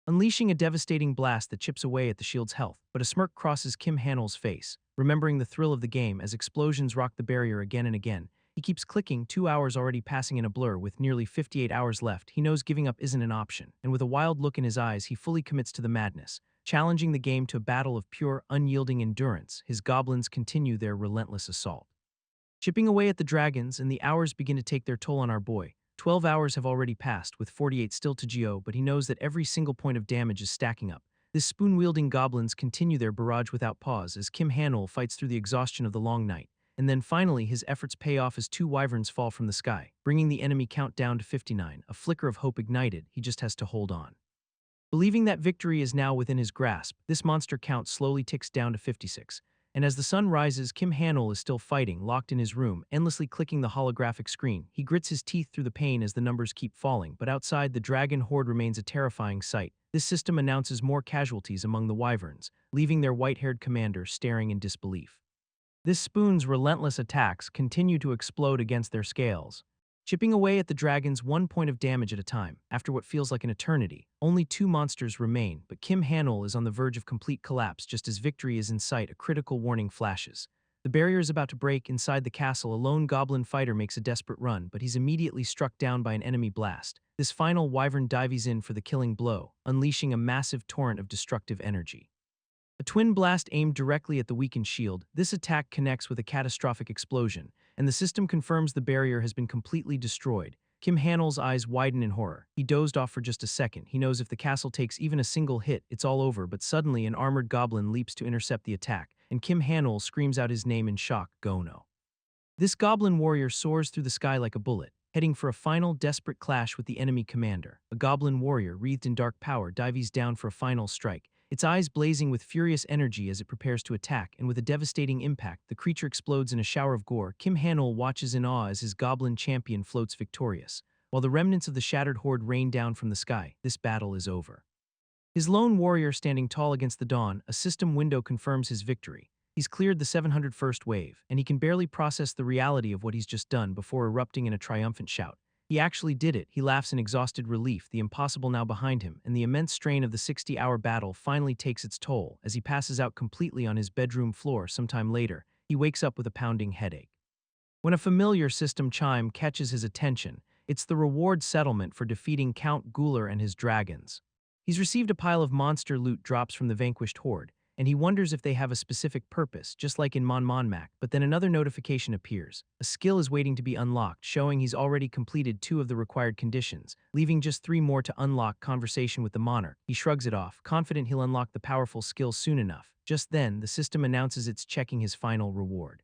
unleashing a devastating blast that chips away at the shield's health. But a smirk crosses Kim Han-ul's face, remembering the thrill of the game as explosions rock the barrier again and again. He keeps clicking, 2 hours already passing in a blur. With nearly 58 hours left, he knows giving up isn't an option, and with a wild look in his eyes, he fully commits to the madness. Challenging the game to a battle of pure, unyielding endurance, his goblins continue their relentless assault, chipping away at the dragons, and the hours begin to take their toll on our boy. 12 hours have already passed, with 48 still to go, but he knows that every single point of damage is stacking up. This spoon-wielding goblins continue their barrage without pause as Kim Han-ul fights through the exhaustion of the long night. And then finally, his efforts pay off as 2 wyverns fall from the sky, bringing the enemy count down to 59. A flicker of hope ignited. He just has to hold on, believing that victory is now within his grasp. This monster count slowly ticks down to 56. And as the sun rises, Kim Han-ul is still fighting, locked in his room, endlessly clicking the holographic screen. He grits his teeth through the pain as the numbers keep falling, but outside, the dragon horde remains a terrifying sight. This system announces more casualties among the wyverns, leaving their white-haired commander staring in disbelief. This spoon's relentless attacks continue to explode against their scales, chipping away at the dragons 1 point of damage at a time. After what feels like an eternity, only 2 monsters remain, but Kim Han-ul is on the verge of complete collapse. Just as victory is in sight, a critical warning flashes. The barrier is about to break. Inside the castle, a lone goblin fighter makes a desperate run, but he's immediately struck down by an enemy blast. This final wyvern dives in for the killing blow, unleashing a massive torrent of destructive energy. A twin blast aimed directly at the weakened shield. This attack connects with a catastrophic explosion, and the system confirms the barrier has been completely destroyed. Kim Han-ul's eyes widen in horror. He dozed off for just a second. He knows if the castle takes even a single hit, it's all over, but suddenly an armored goblin leaps to intercept the attack, and Kim Han-ul screams out his name in shock, Gono. This goblin warrior soars through the sky like a bullet. heading for a final desperate clash with the enemy commander. A goblin warrior, wreathed in dark power, dives down for a final strike, its eyes blazing with furious energy as it prepares to attack, and with a devastating impact, the creature explodes in a shower of gore. Kim Han-il watches in awe as his goblin champion floats victorious. While the remnants of the shattered horde rain down from the sky, this battle is over. His lone warrior standing tall against the dawn, a system window confirms his victory. He's cleared the 701st wave, and he can barely process the reality of what he's just done before erupting in a triumphant shout. He actually did it. He laughs in exhausted relief, the impossible now behind him, and the immense strain of the 60-hour battle finally takes its toll. As he passes out completely on his bedroom floor sometime later, he wakes up with a pounding headache. When a familiar system chime catches his attention, it's the reward settlement for defeating Count Gular and his dragons. He's received a pile of monster loot drops from the vanquished horde, and he wonders if they have a specific purpose, just like in Manhwa, but then another notification appears. A skill is waiting to be unlocked, showing he's already completed 2 of the required conditions, leaving just 3 more to unlock. Conversation with the monarch. He shrugs it off, confident he'll unlock the powerful skill soon enough. Just then, the system announces it's checking his final reward.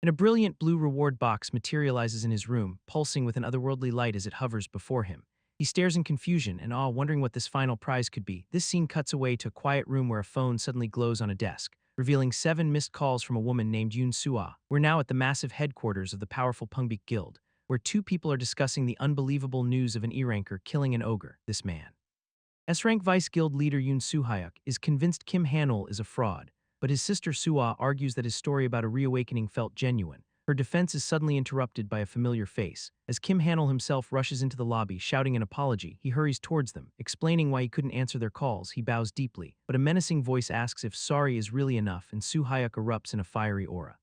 And a brilliant blue reward box materializes in his room, pulsing with an otherworldly light as it hovers before him. He stares in confusion and awe, wondering what this final prize could be. This scene cuts away to a quiet room where a phone suddenly glows on a desk, revealing 7 missed calls from a woman named Yoon Soo-ah. We're now at the massive headquarters of the powerful Pungbaek Guild, where 2 people are discussing the unbelievable news of an E-ranker killing an ogre. This man, S-rank Vice Guild leader Yoon Soo-hyuk, is convinced Kim Han-il is a fraud, but his sister Soo-ah argues that his story about a reawakening felt genuine. Her defense is suddenly interrupted by a familiar face. As Kim Han-il himself rushes into the lobby, shouting an apology, he hurries towards them, explaining why he couldn't answer their calls. He bows deeply, but a menacing voice asks if sorry is really enough, and Soo-hyuk erupts in a fiery aura.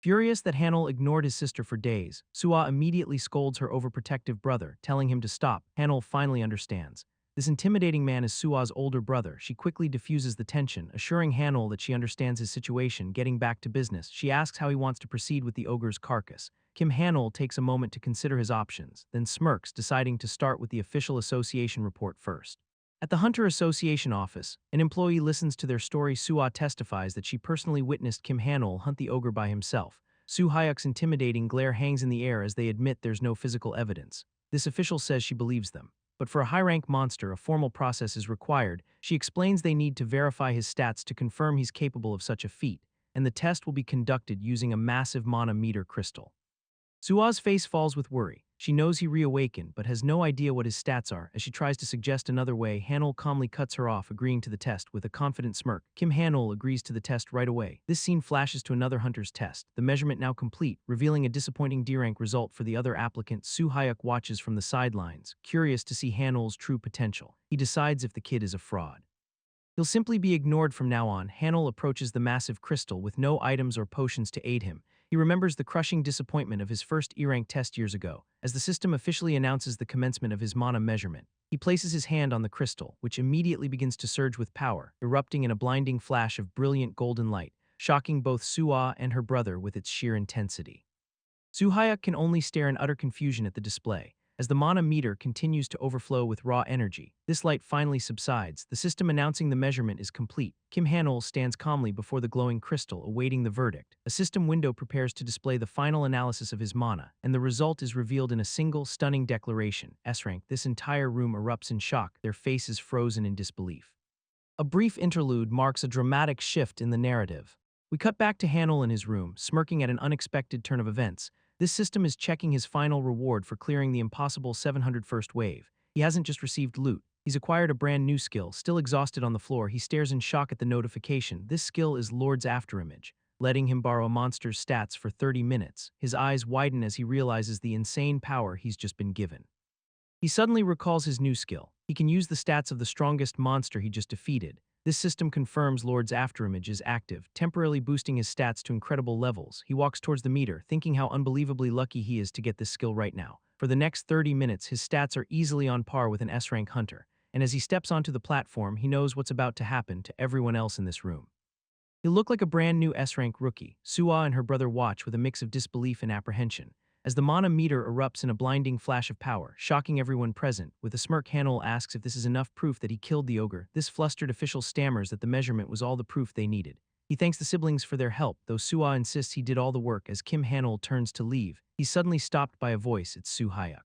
Furious that Han-il ignored his sister for days, Soo-ah immediately scolds her overprotective brother, telling him to stop. Han-il finally understands. This intimidating man is Soo-ah's older brother. She quickly diffuses the tension, assuring Han-il that she understands his situation. Getting back to business, she asks how he wants to proceed with the ogre's carcass. Kim Han-il takes a moment to consider his options, then smirks, deciding to start with the official association report first. At the Hunter Association office, an employee listens to their story. Soo-ah testifies that she personally witnessed Kim Han-il hunt the ogre by himself. Soo-hyuk's intimidating glare hangs in the air as they admit there's no physical evidence. This official says she believes them. But for a high-rank monster, a formal process is required. She explains they need to verify his stats to confirm he's capable of such a feat, and the test will be conducted using a massive mana meter crystal. Soo-ah's face falls with worry. She knows he reawakened, but has no idea what his stats are. As she tries to suggest another way, Han-il calmly cuts her off, agreeing to the test with a confident smirk. Kim Han-il agrees to the test right away. This scene flashes to another hunter's test, the measurement now complete, revealing a disappointing D-rank result for the other applicant. Soo-hyuk watches from the sidelines, curious to see Han-il's true potential. He decides if the kid is a fraud. He'll simply be ignored from now on. Han-il approaches the massive crystal with no items or potions to aid him. He remembers the crushing disappointment of his first E-rank test years ago. As the system officially announces the commencement of his mana measurement, he places his hand on the crystal, which immediately begins to surge with power, erupting in a blinding flash of brilliant golden light, shocking both Soo-ah and her brother with its sheer intensity. Soo-hyuk can only stare in utter confusion at the display. As the mana meter continues to overflow with raw energy, this light finally subsides, the system announcing the measurement is complete. Kim Han-il stands calmly before the glowing crystal, awaiting the verdict. A system window prepares to display the final analysis of his mana, and the result is revealed in a single, stunning declaration. S-rank. This entire room erupts in shock, their faces frozen in disbelief. A brief interlude marks a dramatic shift in the narrative. We cut back to Han-il in his room, smirking at an unexpected turn of events. This system is checking his final reward for clearing the impossible 701st wave. He hasn't just received loot. He's acquired a brand new skill. Still exhausted on the floor, he stares in shock at the notification. This skill is Lord's Afterimage, letting him borrow a monster's stats for 30 minutes. His eyes widen as he realizes the insane power he's just been given. He suddenly recalls his new skill. He can use the stats of the strongest monster he just defeated. This system confirms Lord's Afterimage is active, temporarily boosting his stats to incredible levels. He walks towards the meter, thinking how unbelievably lucky he is to get this skill right now. For the next 30 minutes, his stats are easily on par with an S-rank hunter, and as he steps onto the platform, he knows what's about to happen to everyone else in this room. He'll look like a brand new S-rank rookie. Soo-ah and her brother watch with a mix of disbelief and apprehension. As the mana meter erupts in a blinding flash of power, shocking everyone present, with a smirk Han-il asks if this is enough proof that he killed the ogre. This flustered official stammers that the measurement was all the proof they needed. He thanks the siblings for their help, though Soo-ah insists he did all the work. As Kim Han-ol turns to leave, he's suddenly stopped by a voice. It's Soo-hyuk.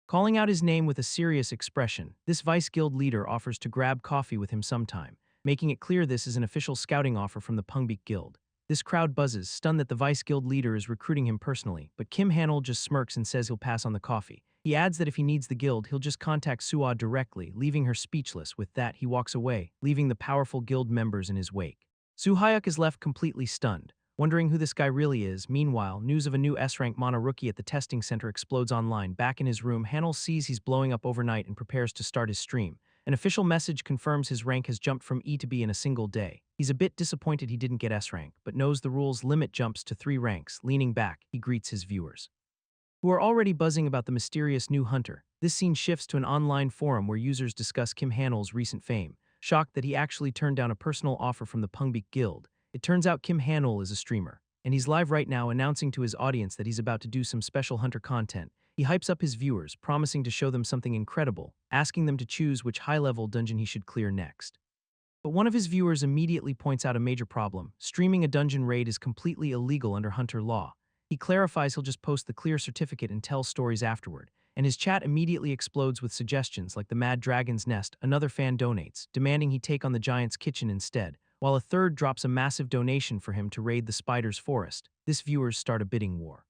Calling out his name with a serious expression, this vice guild leader offers to grab coffee with him sometime, making it clear this is an official scouting offer from the Pungbaek guild. This crowd buzzes, stunned that the vice guild leader is recruiting him personally, but Kim Han-ol just smirks and says he'll pass on the coffee. He adds that if he needs the guild, he'll just contact Soo-ah directly, leaving her speechless. With that, he walks away, leaving the powerful guild members in his wake. Soo-hyuk is left completely stunned, wondering who this guy really is. Meanwhile, news of a new S-rank Mana rookie at the testing center explodes online. Back in his room, Han-ol sees he's blowing up overnight and prepares to start his stream. An official message confirms his rank has jumped from E to B in a single day. He's a bit disappointed he didn't get S-rank, but knows the rules limit jumps to 3 ranks. Leaning back, he greets his viewers, who are already buzzing about the mysterious new hunter. This scene shifts to an online forum where users discuss Kim Han-ol's recent fame, shocked that he actually turned down a personal offer from the Pungbaek guild. It turns out Kim Han-ol is a streamer, and he's live right now announcing to his audience that he's about to do some special hunter content. He hypes up his viewers, promising to show them something incredible, asking them to choose which high-level dungeon he should clear next. But one of his viewers immediately points out a major problem. Streaming a dungeon raid is completely illegal under hunter law. He clarifies he'll just post the clear certificate and tell stories afterward, and his chat immediately explodes with suggestions like the Mad Dragon's Nest. Another fan donates, demanding he take on the Giant's Kitchen instead, while a third drops a massive donation for him to raid the Spider's Forest. This viewers start a bidding war,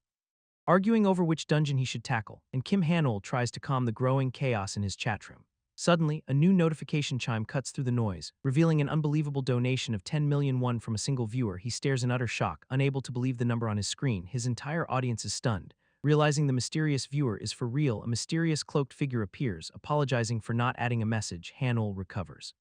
arguing over which dungeon he should tackle, and Kim Han-ol tries to calm the growing chaos in his chat room. Suddenly, a new notification chime cuts through the noise, revealing an unbelievable donation of 10 million won from a single viewer. He stares in utter shock, unable to believe the number on his screen. His entire audience is stunned. Realizing the mysterious viewer is for real, a mysterious cloaked figure appears, apologizing for not adding a message. Han-ol recovers,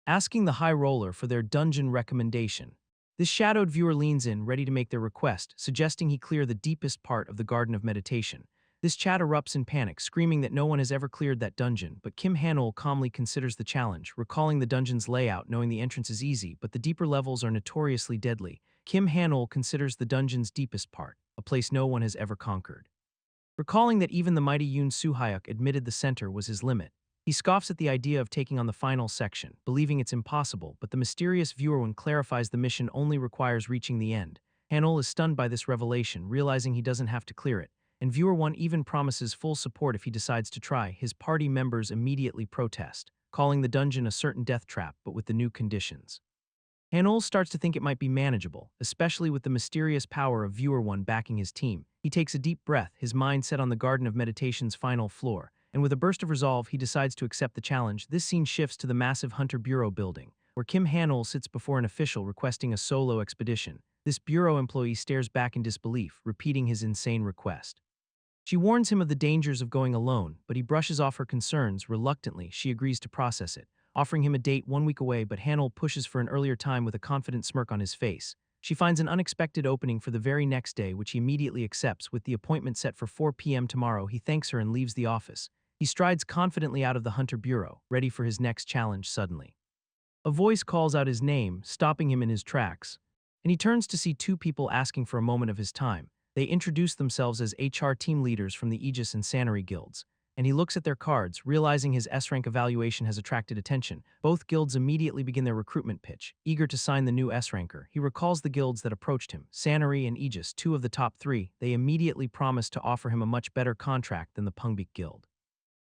asking the high roller for their dungeon recommendation. This shadowed viewer leans in, ready to make their request, suggesting he clear the deepest part of the Garden of Meditation. This chat erupts in panic, screaming that no one has ever cleared that dungeon, but Kim Han-ol calmly considers the challenge, recalling the dungeon's layout, knowing the entrance is easy, but the deeper levels are notoriously deadly. Kim Han-ol considers the dungeon's deepest part, a place no one has ever conquered. Recalling that even the mighty Yoon Soo-hyuk admitted the center was his limit, he scoffs at the idea of taking on the final section, believing it's impossible, but the mysterious viewer one clarifies the mission only requires reaching the end. Han-ol is stunned by this revelation, realizing he doesn't have to clear it, and viewer one even promises full support if he decides to try. His party members immediately protest, calling the dungeon a certain death trap, but with the new conditions. Han-ol starts to think it might be manageable, especially with the mysterious power of viewer one backing his team. He takes a deep breath, his mind set on the Garden of Meditation's final floor, and with a burst of resolve, he decides to accept the challenge. This scene shifts to the massive Hunter Bureau building, where Kim Han-ol sits before an official requesting a solo expedition. This bureau employee stares back in disbelief, repeating his insane request. She warns him of the dangers of going alone, but he brushes off her concerns. Reluctantly, she agrees to process it, offering him a date 1 week away, but Han-ol pushes for an earlier time with a confident smirk on his face. She finds an unexpected opening for the very next day, which he immediately accepts. With the appointment set for 4 p.m. tomorrow, he thanks her and leaves the office. He strides confidently out of the Hunter Bureau, ready for his next challenge. Suddenly, a voice calls out his name, stopping him in his tracks, and he turns to see 2 people asking for a moment of his time. They introduce themselves as HR team leaders from the Aegis and Sanary guilds, and he looks at their cards, realizing his S-rank evaluation has attracted attention. Both guilds immediately begin their recruitment pitch, eager to sign the new S-ranker. He recalls the guilds that approached him, Sanary and Aegis, 2 of the top 3. They immediately promise to offer him a much better contract than the Pungbaek guild.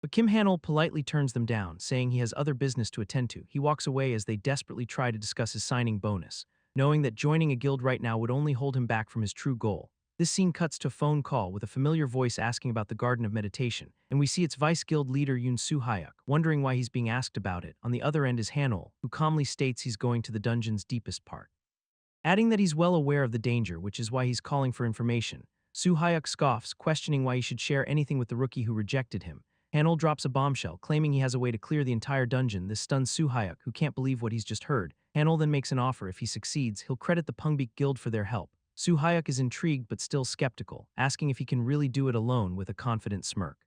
But Kim Han-ol politely turns them down, saying he has other business to attend to. He walks away as they desperately try to discuss his signing bonus, knowing that joining a guild right now would only hold him back from his true goal. This scene cuts to a phone call with a familiar voice asking about the Garden of Meditation, and we see its vice guild leader Yoon Soo-hyuk, wondering why he's being asked about it. On the other end is Han-ol, who calmly states he's going to the dungeon's deepest part, adding that he's well aware of the danger, which is why he's calling for information. Soo-hyuk scoffs, questioning why he should share anything with the rookie who rejected him. Han-ol drops a bombshell, claiming he has a way to clear the entire dungeon. This stuns Soo-hyuk, who can't believe what he's just heard. Han-ol then makes an offer. If he succeeds, he'll credit the Pungbaek guild for their help. Soo-hyuk is intrigued but still skeptical, asking if he can really do it alone with a confident smirk.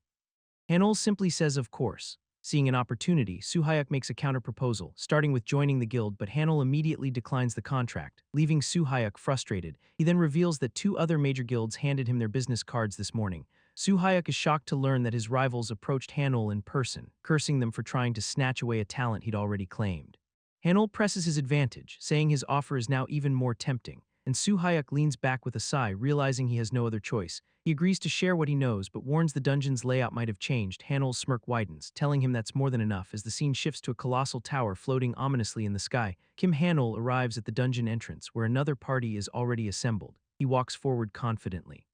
Han-ol simply says of course. Seeing an opportunity, Soo-hyuk makes a counter-proposal, starting with joining the guild, but Han-ol immediately declines the contract, leaving Soo-hyuk frustrated. He then reveals that 2 other major guilds handed him their business cards this morning. Soo-hyuk is shocked to learn that his rivals approached Han-ol in person, cursing them for trying to snatch away a talent he'd already claimed. Hanul presses his advantage, saying his offer is now even more tempting, and Soo-ah leans back with a sigh, realizing he has no other choice. He agrees to share what he knows, but warns the dungeon's layout might have changed. Hanul's smirk widens, telling him that's more than enough as the scene shifts to a colossal tower floating ominously in the sky. Kim Hanul arrives at the dungeon entrance, where another party is already assembled. He walks forward confidently,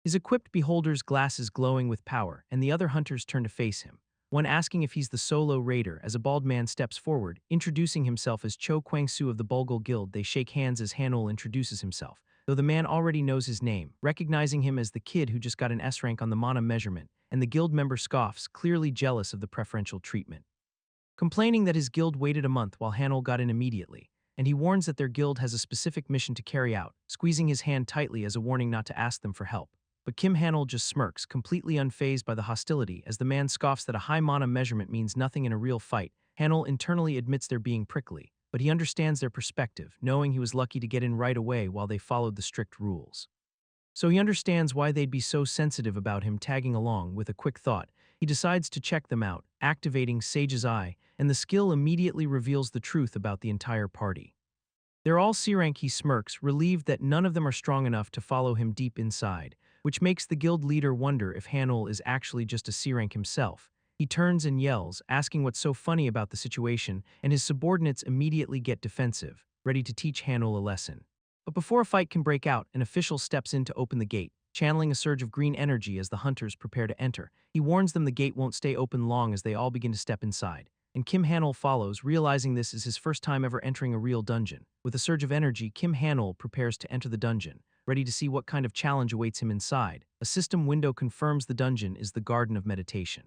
his equipped beholder's glasses glowing with power, and the other hunters turn to face him, one asking if he's the solo raider as a bald man steps forward, introducing himself as Cho Kwang-soo of the Bulgul Guild. They shake hands as Hanul introduces himself, though the man already knows his name, recognizing him as the kid who just got an S rank on the mana measurement, and the guild member scoffs, clearly jealous of the preferential treatment, complaining that his guild waited a month while Hanul got in immediately, and he warns that their guild has a specific mission to carry out, squeezing his hand tightly as a warning not to ask them for help. But Kim Hanul just smirks, completely unfazed by the hostility, as the man scoffs that a high mana measurement means nothing in a real fight. Hanul internally admits they're being prickly, but he understands their perspective, knowing he was lucky to get in right away while they followed the strict rules. So he understands why they'd be so sensitive about him tagging along. With a quick thought, he decides to check them out, activating Sage's Eye, and the skill immediately reveals the truth about the entire party. They're all C-rank. He smirks, relieved that none of them are strong enough to follow him deep inside, which makes the guild leader wonder if Hanul is actually just a C-rank himself. He turns and yells, asking what's so funny about the situation, and his subordinates immediately get defensive, ready to teach Hanul a lesson. But before a fight can break out, an official steps in to open the gate, channeling a surge of green energy as the hunters prepare to enter. He warns them the gate won't stay open long as they all begin to step inside, and Kim Hanul follows, realizing this is his first time ever entering a real dungeon. With a surge of energy, Kim Hanul prepares to enter the dungeon, ready to see what kind of challenge awaits him inside. A system window confirms the dungeon is the Garden of Meditation.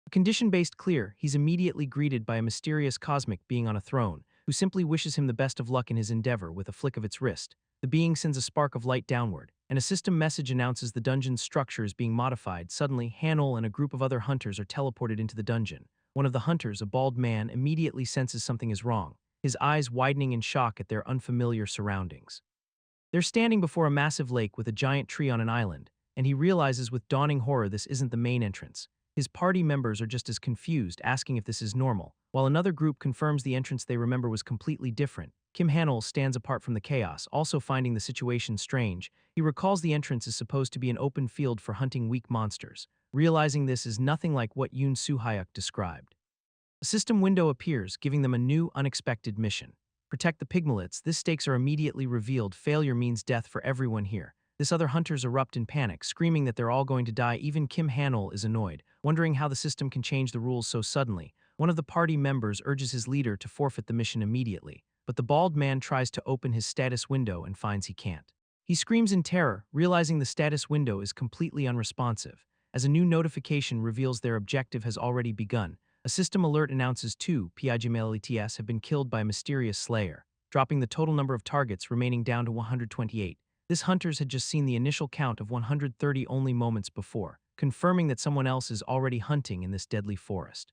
A condition-based clear, he's immediately greeted by a mysterious cosmic being on a throne, who simply wishes him the best of luck in his endeavor. With a flick of its wrist, the being sends a spark of light downward, and a system message announces the dungeon's structure is being modified. Suddenly, Hanul and a group of other hunters are teleported into the dungeon. One of the hunters, a bald man, immediately senses something is wrong, his eyes widening in shock at their unfamiliar surroundings. They're standing before a massive lake with a giant tree on an island, and he realizes with dawning horror this isn't the main entrance. His party members are just as confused, asking if this is normal, while another group confirms the entrance they remember was completely different. Kim Hanul stands apart from the chaos, also finding the situation strange. He recalls the entrance is supposed to be an open field for hunting weak monsters, realizing this is nothing like what Yoon Soo-ah described. A system window appears, giving them a new, unexpected mission. Protect the pygmalites. This stakes are immediately revealed. Failure means death for everyone here. This other hunters erupt in panic, screaming that they're all going to die. Even Kim Hanul is annoyed, wondering how the system can change the rules so suddenly. One of the party members urges his leader to forfeit the mission immediately, but the bald man tries to open his status window and finds he can't. He screams in terror, realizing the status window is completely unresponsive, as a new notification reveals their objective has already begun. A system alert announces 2 pygmalites have been killed by a mysterious slayer, dropping the total number of targets remaining down to 128. This hunters had just seen the initial count of 130 only moments before, confirming that someone else is already hunting in this deadly forest.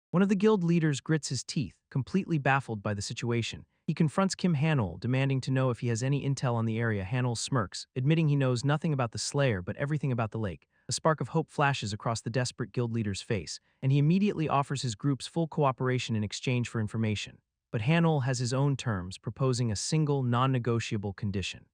One of the guild leaders grits his teeth, completely baffled by the situation. He confronts Kim Hanul, demanding to know if he has any intel on the area. Hanul smirks, admitting he knows nothing about the slayer but everything about the lake. A spark of hope flashes across the desperate guild leader's face, and he immediately offers his group's full cooperation in exchange for information. But Hanul has his own terms, proposing a single, non-negotiable condition.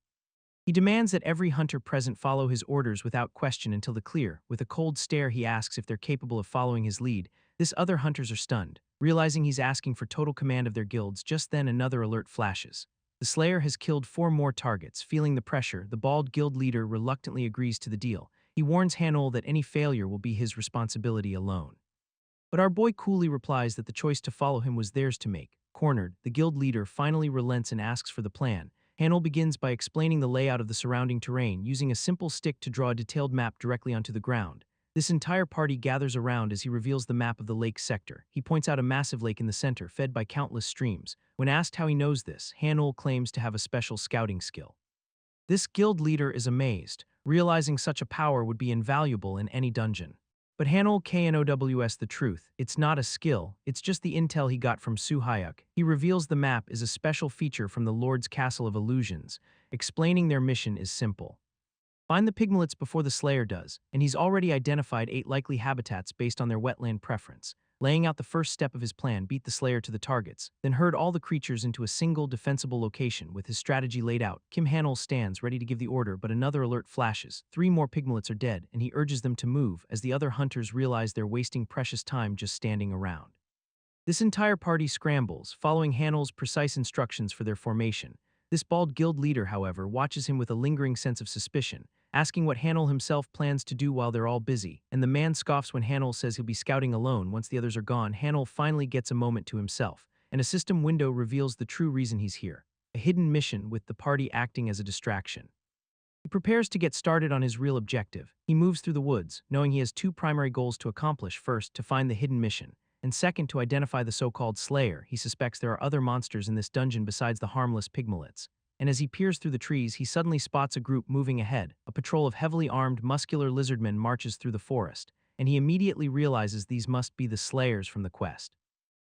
He demands that every hunter present follow his orders without question until the clear. With a cold stare, he asks if they're capable of following his lead. This other hunters are stunned, realizing he's asking for total command of their guilds. Just then another alert flashes. The slayer has killed 4 more targets. Feeling the pressure, the bald guild leader reluctantly agrees to the deal. He warns Hanul that any failure will be his responsibility alone. But our boy coolly replies that the choice to follow him was theirs to make. Cornered, the guild leader finally relents and asks for the plan. Hanul begins by explaining the layout of the surrounding terrain, using a simple stick to draw a detailed map directly onto the ground. This entire party gathers around as he reveals the map of the lake sector. He points out a massive lake in the center, fed by countless streams. When asked how he knows this, Hanul claims to have a special scouting skill. This guild leader is amazed, realizing such a power would be invaluable in any dungeon. But Hanul knows the truth. It's not a skill, it's just the intel he got from Soo-ah. He reveals the map is a special feature from the Lord's Castle of Illusions, explaining their mission is simple. Find the pygmalites before the slayer does, and he's already identified 8 likely habitats based on their wetland preference. laying out the first step of his plan: beat the Slayer to the targets, then herd all the creatures into a single defensible location. With his strategy laid out, Kim Hanul stands ready to give the order, but another alert flashes. 3 more pigments are dead, and he urges them to move as the other hunters realize they're wasting precious time just standing around. This entire party scrambles, following Hanul's precise instructions for their formation. This bald guild leader, however, watches him with a lingering sense of suspicion, asking what Hanul himself plans to do while they're all busy, and the man scoffs when Hanul says he'll be scouting alone once the others are gone. Hanul finally gets a moment to himself, and a system window reveals the true reason he's here: a hidden mission with the party acting as a distraction. He prepares to get started on his real objective. He moves through the woods, knowing he has 2 primary goals to accomplish: first, to find the hidden mission, and second, to identify the so-called Slayer. He suspects there are other monsters in this dungeon besides the harmless pigments. And as he peers through the trees, he suddenly spots a group moving ahead. A patrol of heavily armed, muscular lizardmen marches through the forest, and he immediately realizes these must be the Slayers from the quest.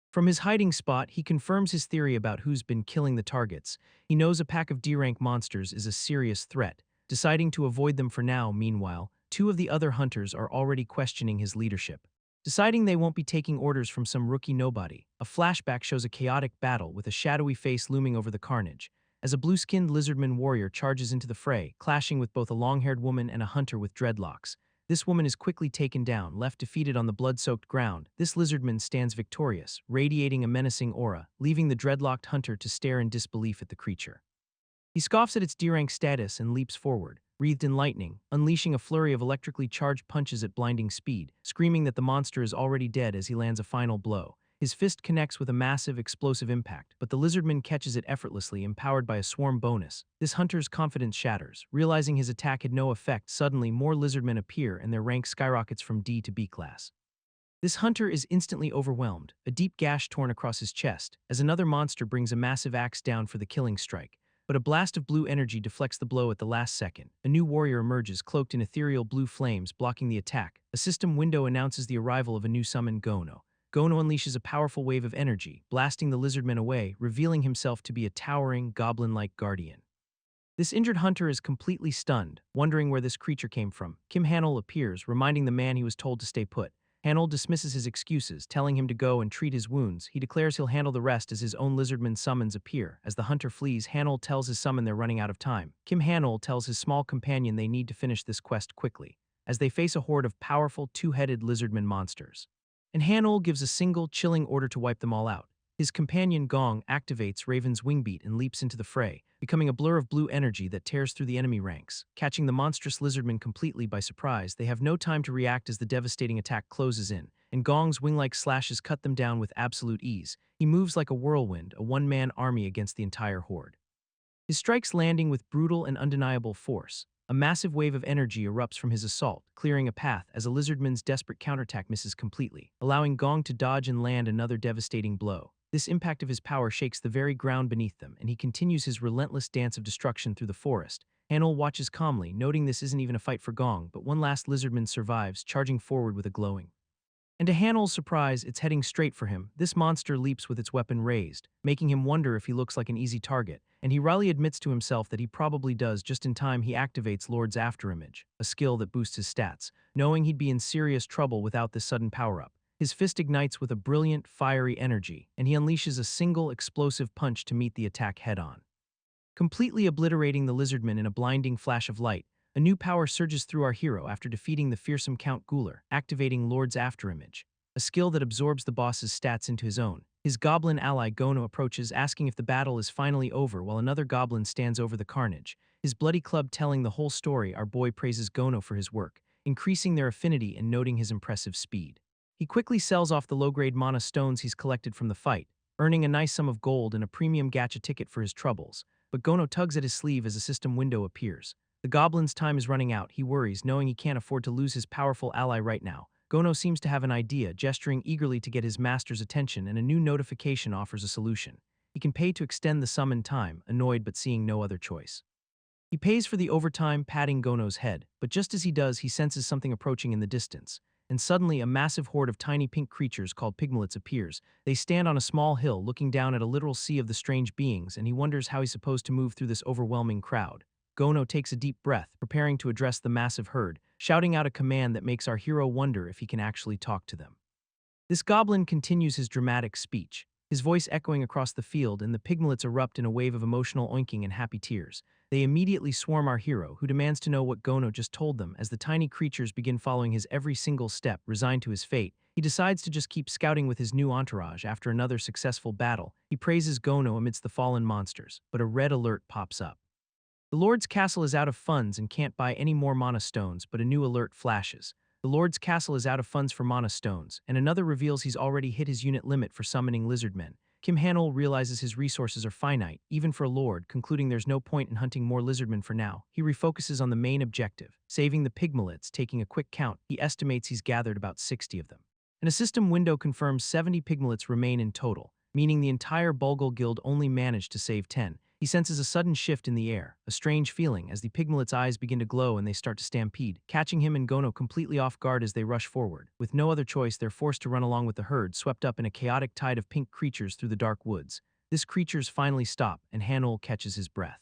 From his hiding spot, he confirms his theory about who's been killing the targets. He knows a pack of D-rank monsters is a serious threat, deciding to avoid them for now. Meanwhile, 2 of the other hunters are already questioning his leadership, deciding they won't be taking orders from some rookie nobody. A flashback shows a chaotic battle with a shadowy face looming over the carnage, as a blue-skinned lizardman warrior charges into the fray, clashing with both a long-haired woman and a hunter with dreadlocks. This woman is quickly taken down, left defeated on the blood-soaked ground. This lizardman stands victorious, radiating a menacing aura, leaving the dreadlocked hunter to stare in disbelief at the creature. He scoffs at its D-rank status and leaps forward, wreathed in lightning, unleashing a flurry of electrically charged punches at blinding speed, screaming that the monster is already dead as he lands a final blow. His fist connects with a massive, explosive impact, but the lizardman catches it effortlessly, empowered by a swarm bonus. This hunter's confidence shatters. Realizing his attack had no effect, suddenly more lizardmen appear and their rank skyrockets from D to B class. This hunter is instantly overwhelmed, a deep gash torn across his chest, as another monster brings a massive axe down for the killing strike. But a blast of blue energy deflects the blow at the last second. A new warrior emerges, cloaked in ethereal blue flames, blocking the attack. A system window announces the arrival of a new summon, Gono. Gono unleashes a powerful wave of energy, blasting the lizardman away, revealing himself to be a towering, goblin-like guardian. This injured hunter is completely stunned, wondering where this creature came from. Kim Hanul appears, reminding the man he was told to stay put. Hanul dismisses his excuses, telling him to go and treat his wounds. He declares he'll handle the rest as his own lizardman summons appear. As the hunter flees, Hanul tells his summon they're running out of time. Kim Hanul tells his small companion they need to finish this quest quickly, as they face a horde of powerful, 2-headed lizardman monsters. And Hanul gives a single, chilling order to wipe them all out. His companion Gong activates Raven's wingbeat and leaps into the fray, becoming a blur of blue energy that tears through the enemy ranks. Catching the monstrous lizardmen completely by surprise, they have no time to react as the devastating attack closes in, and Gong's wing-like slashes cut them down with absolute ease. He moves like a whirlwind, a one-man army against the entire horde. His strikes landing with brutal and undeniable force. A massive wave of energy erupts from his assault, clearing a path as a lizardman's desperate counterattack misses completely, allowing Gong to dodge and land another devastating blow. This impact of his power shakes the very ground beneath them, and he continues his relentless dance of destruction through the forest. Hanul watches calmly, noting this isn't even a fight for Gong, but one last lizardman survives, charging forward with a glowing. And to Hanul's surprise, it's heading straight for him. This monster leaps with its weapon raised, making him wonder if he looks like an easy target, and he wryly admits to himself that he probably does. Just in time, he activates Lord's Afterimage, a skill that boosts his stats, knowing he'd be in serious trouble without this sudden power-up. His fist ignites with a brilliant, fiery energy, and he unleashes a single explosive punch to meet the attack head-on. Completely obliterating the lizardman in a blinding flash of light, a new power surges through our hero after defeating the fearsome Count Gular, activating Lord's Afterimage, a skill that absorbs the boss's stats into his own. His goblin ally Gono approaches, asking if the battle is finally over, while another goblin stands over the carnage, his bloody club telling the whole story. Our boy praises Gono for his work, increasing their affinity and noting his impressive speed. He quickly sells off the low-grade mana stones he's collected from the fight, earning a nice sum of gold and a premium gacha ticket for his troubles, but Gono tugs at his sleeve as a system window appears. The goblin's time is running out. He worries, knowing he can't afford to lose his powerful ally right now. Gono seems to have an idea, gesturing eagerly to get his master's attention, and a new notification offers a solution. He can pay to extend the summon time, annoyed but seeing no other choice. He pays for the overtime, patting Gono's head, but just as he does, he senses something approaching in the distance. And suddenly, a massive horde of tiny pink creatures called pigments appears. They stand on a small hill, looking down at a literal sea of the strange beings, and he wonders how he's supposed to move through this overwhelming crowd. Gono takes a deep breath, preparing to address the massive herd, shouting out a command that makes our hero wonder if he can actually talk to them. This goblin continues his dramatic speech, his voice echoing across the field, and the pigments erupt in a wave of emotional oinking and happy tears. They immediately swarm our hero, who demands to know what Gono just told them. As the tiny creatures begin following his every single step, resigned to his fate, he decides to just keep scouting with his new entourage. After another successful battle, he praises Gono amidst the fallen monsters, but a red alert pops up. The Lord's castle is out of funds and can't buy any more mana stones, but a new alert flashes. The Lord's castle is out of funds for mana stones, and another reveals he's already hit his unit limit for summoning lizardmen. Kim Hanul realizes his resources are finite, even for a lord, concluding there's no point in hunting more lizardmen for now. He refocuses on the main objective, saving the pigmelets. Taking a quick count, he estimates he's gathered about 60 of them. And a system window confirms 70 pigmelets remain in total, meaning the entire Bulgul guild only managed to save 10. He senses a sudden shift in the air, a strange feeling, as the pigmelet's eyes begin to glow and they start to stampede, catching him and Gono completely off guard as they rush forward. With no other choice, they're forced to run along with the herd, swept up in a chaotic tide of pink creatures through the dark woods. This creatures finally stop, and Hanul catches his breath.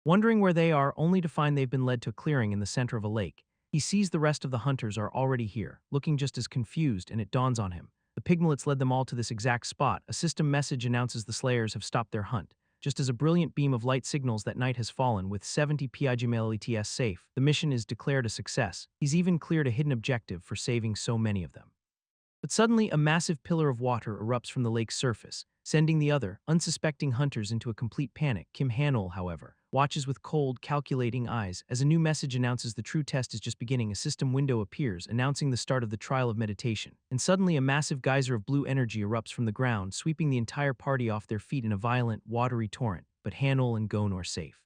Wondering where they are, only to find they've been led to a clearing in the center of a lake. He sees the rest of the hunters are already here, looking just as confused, and it dawns on him. The pigmelets led them all to this exact spot. A system message announces the slayers have stopped their hunt. Just as a brilliant beam of light signals that night has fallen, with 70 pigmelets safe, the mission is declared a success. He's even cleared a hidden objective for saving so many of them. But suddenly, a massive pillar of water erupts from the lake's surface, sending the other, unsuspecting hunters into a complete panic. Kim Hanul, however, watches with cold, calculating eyes as a new message announces the true test is just beginning. A system window appears, announcing the start of the trial of meditation, and suddenly a massive geyser of blue energy erupts from the ground, sweeping the entire party off their feet in a violent, watery torrent. But Hanul and Gono are safe.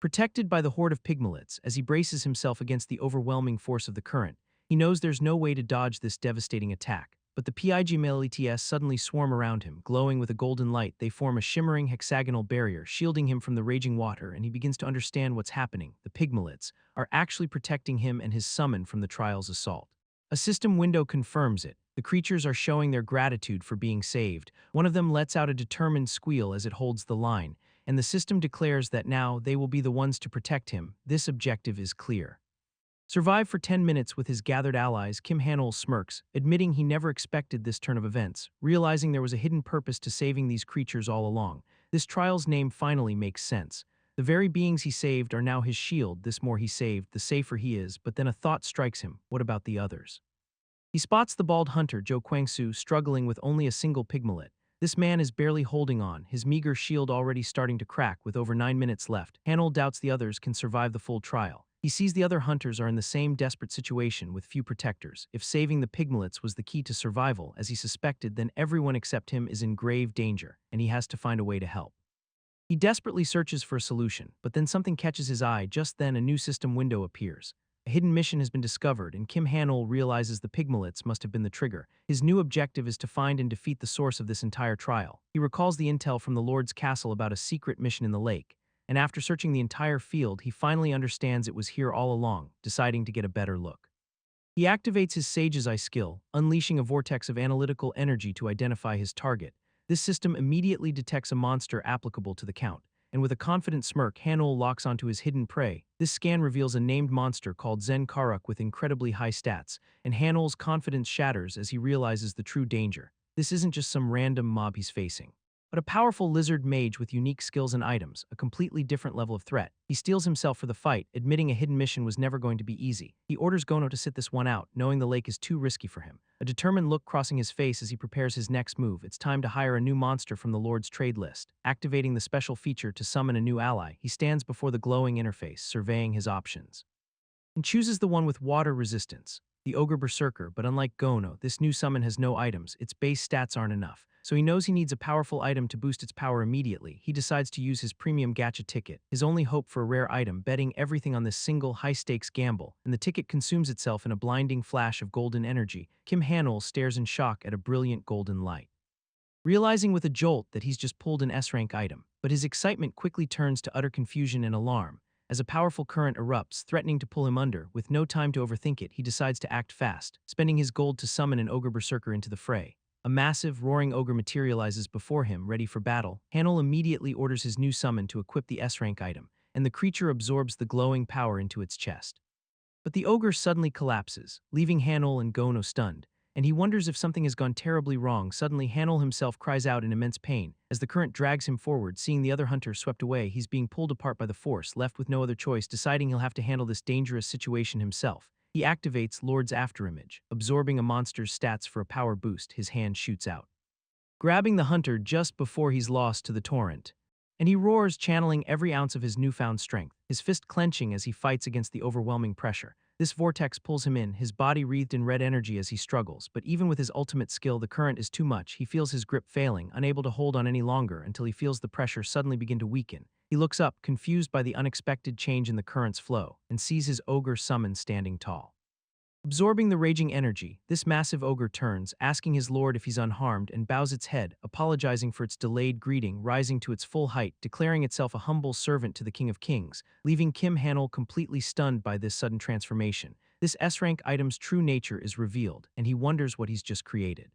Protected by the horde of pigmelets, as he braces himself against the overwhelming force of the current, he knows there's no way to dodge this devastating attack. But the pigmelets suddenly swarm around him, glowing with a golden light. They form a shimmering hexagonal barrier, shielding him from the raging water, and he begins to understand what's happening. The pigmelets are actually protecting him and his summon from the trial's assault. A system window confirms it. The creatures are showing their gratitude for being saved. One of them lets out a determined squeal as it holds the line, and the system declares that now they will be the ones to protect him. This objective is clear. Survive for 10 minutes with his gathered allies, Kim Hanul smirks, admitting he never expected this turn of events, realizing there was a hidden purpose to saving these creatures all along. This trial's name finally makes sense. The very beings he saved are now his shield. This more he saved, the safer he is. But then a thought strikes him. What about the others? He spots the bald hunter, Jo Kwangsu, struggling with only a single pigmelet. This man is barely holding on, his meager shield already starting to crack. With over 9 minutes left, Hanul doubts the others can survive the full trial. He sees the other hunters are in the same desperate situation with few protectors. If saving the pigmelets was the key to survival, as he suspected, then everyone except him is in grave danger, and he has to find a way to help. He desperately searches for a solution, but then something catches his eye. Just then, a new system window appears. A hidden mission has been discovered, and Kim Hanul realizes the pigmelets must have been the trigger. His new objective is to find and defeat the source of this entire trial. He recalls the intel from the Lord's castle about a secret mission in the lake, and after searching the entire field, he finally understands it was here all along, deciding to get a better look. He activates his Sage's Eye skill, unleashing a vortex of analytical energy to identify his target. This system immediately detects a monster applicable to the count, and with a confident smirk, Hanul locks onto his hidden prey. This scan reveals a named monster called Zen Karuk with incredibly high stats, and Hanul's confidence shatters as he realizes the true danger. This isn't just some random mob he's facing, but a powerful lizard mage with unique skills and items, a completely different level of threat. He steels himself for the fight, admitting a hidden mission was never going to be easy. He orders Gono to sit this one out, knowing the lake is too risky for him. A determined look crossing his face as he prepares his next move. It's time to hire a new monster from the Lord's trade list. Activating the special feature to summon a new ally, he stands before the glowing interface, surveying his options, and chooses the one with water resistance, the Ogre Berserker. But unlike Gono, this new summon has no items. Its base stats aren't enough, so he knows he needs a powerful item to boost its power immediately. He decides to use his premium gacha ticket, his only hope for a rare item, betting everything on this single high-stakes gamble, and the ticket consumes itself in a blinding flash of golden energy. Kim Hanul stares in shock at a brilliant golden light, realizing with a jolt that he's just pulled an S-rank item. But his excitement quickly turns to utter confusion and alarm as a powerful current erupts, threatening to pull him under. With no time to overthink it, he decides to act fast, spending his gold to summon an Ogre Berserker into the fray. A massive, roaring ogre materializes before him, ready for battle. Hanul immediately orders his new summon to equip the S-rank item, and the creature absorbs the glowing power into its chest. But the ogre suddenly collapses, leaving Hanul and Gono stunned. and he wonders if something has gone terribly wrong. Suddenly, Hanul himself cries out in immense pain. As the current drags him forward, seeing the other hunter swept away, he's being pulled apart by the force, left with no other choice, deciding he'll have to handle this dangerous situation himself. He activates Lord's Afterimage, absorbing a monster's stats for a power boost. His hand shoots out, grabbing the hunter just before he's lost to the torrent. And he roars, channeling every ounce of his newfound strength, his fist clenching as he fights against the overwhelming pressure. This vortex pulls him in, his body wreathed in red energy as he struggles, but even with his ultimate skill, the current is too much. He feels his grip failing, unable to hold on any longer until he feels the pressure suddenly begin to weaken. He looks up, confused by the unexpected change in the current's flow, and sees his ogre summon standing tall. Absorbing the raging energy, this massive ogre turns, asking his lord if he's unharmed, and bows its head, apologizing for its delayed greeting, rising to its full height, declaring itself a humble servant to the King of Kings, leaving Kim Hanul completely stunned by this sudden transformation. This S-rank item's true nature is revealed, and he wonders what he's just created.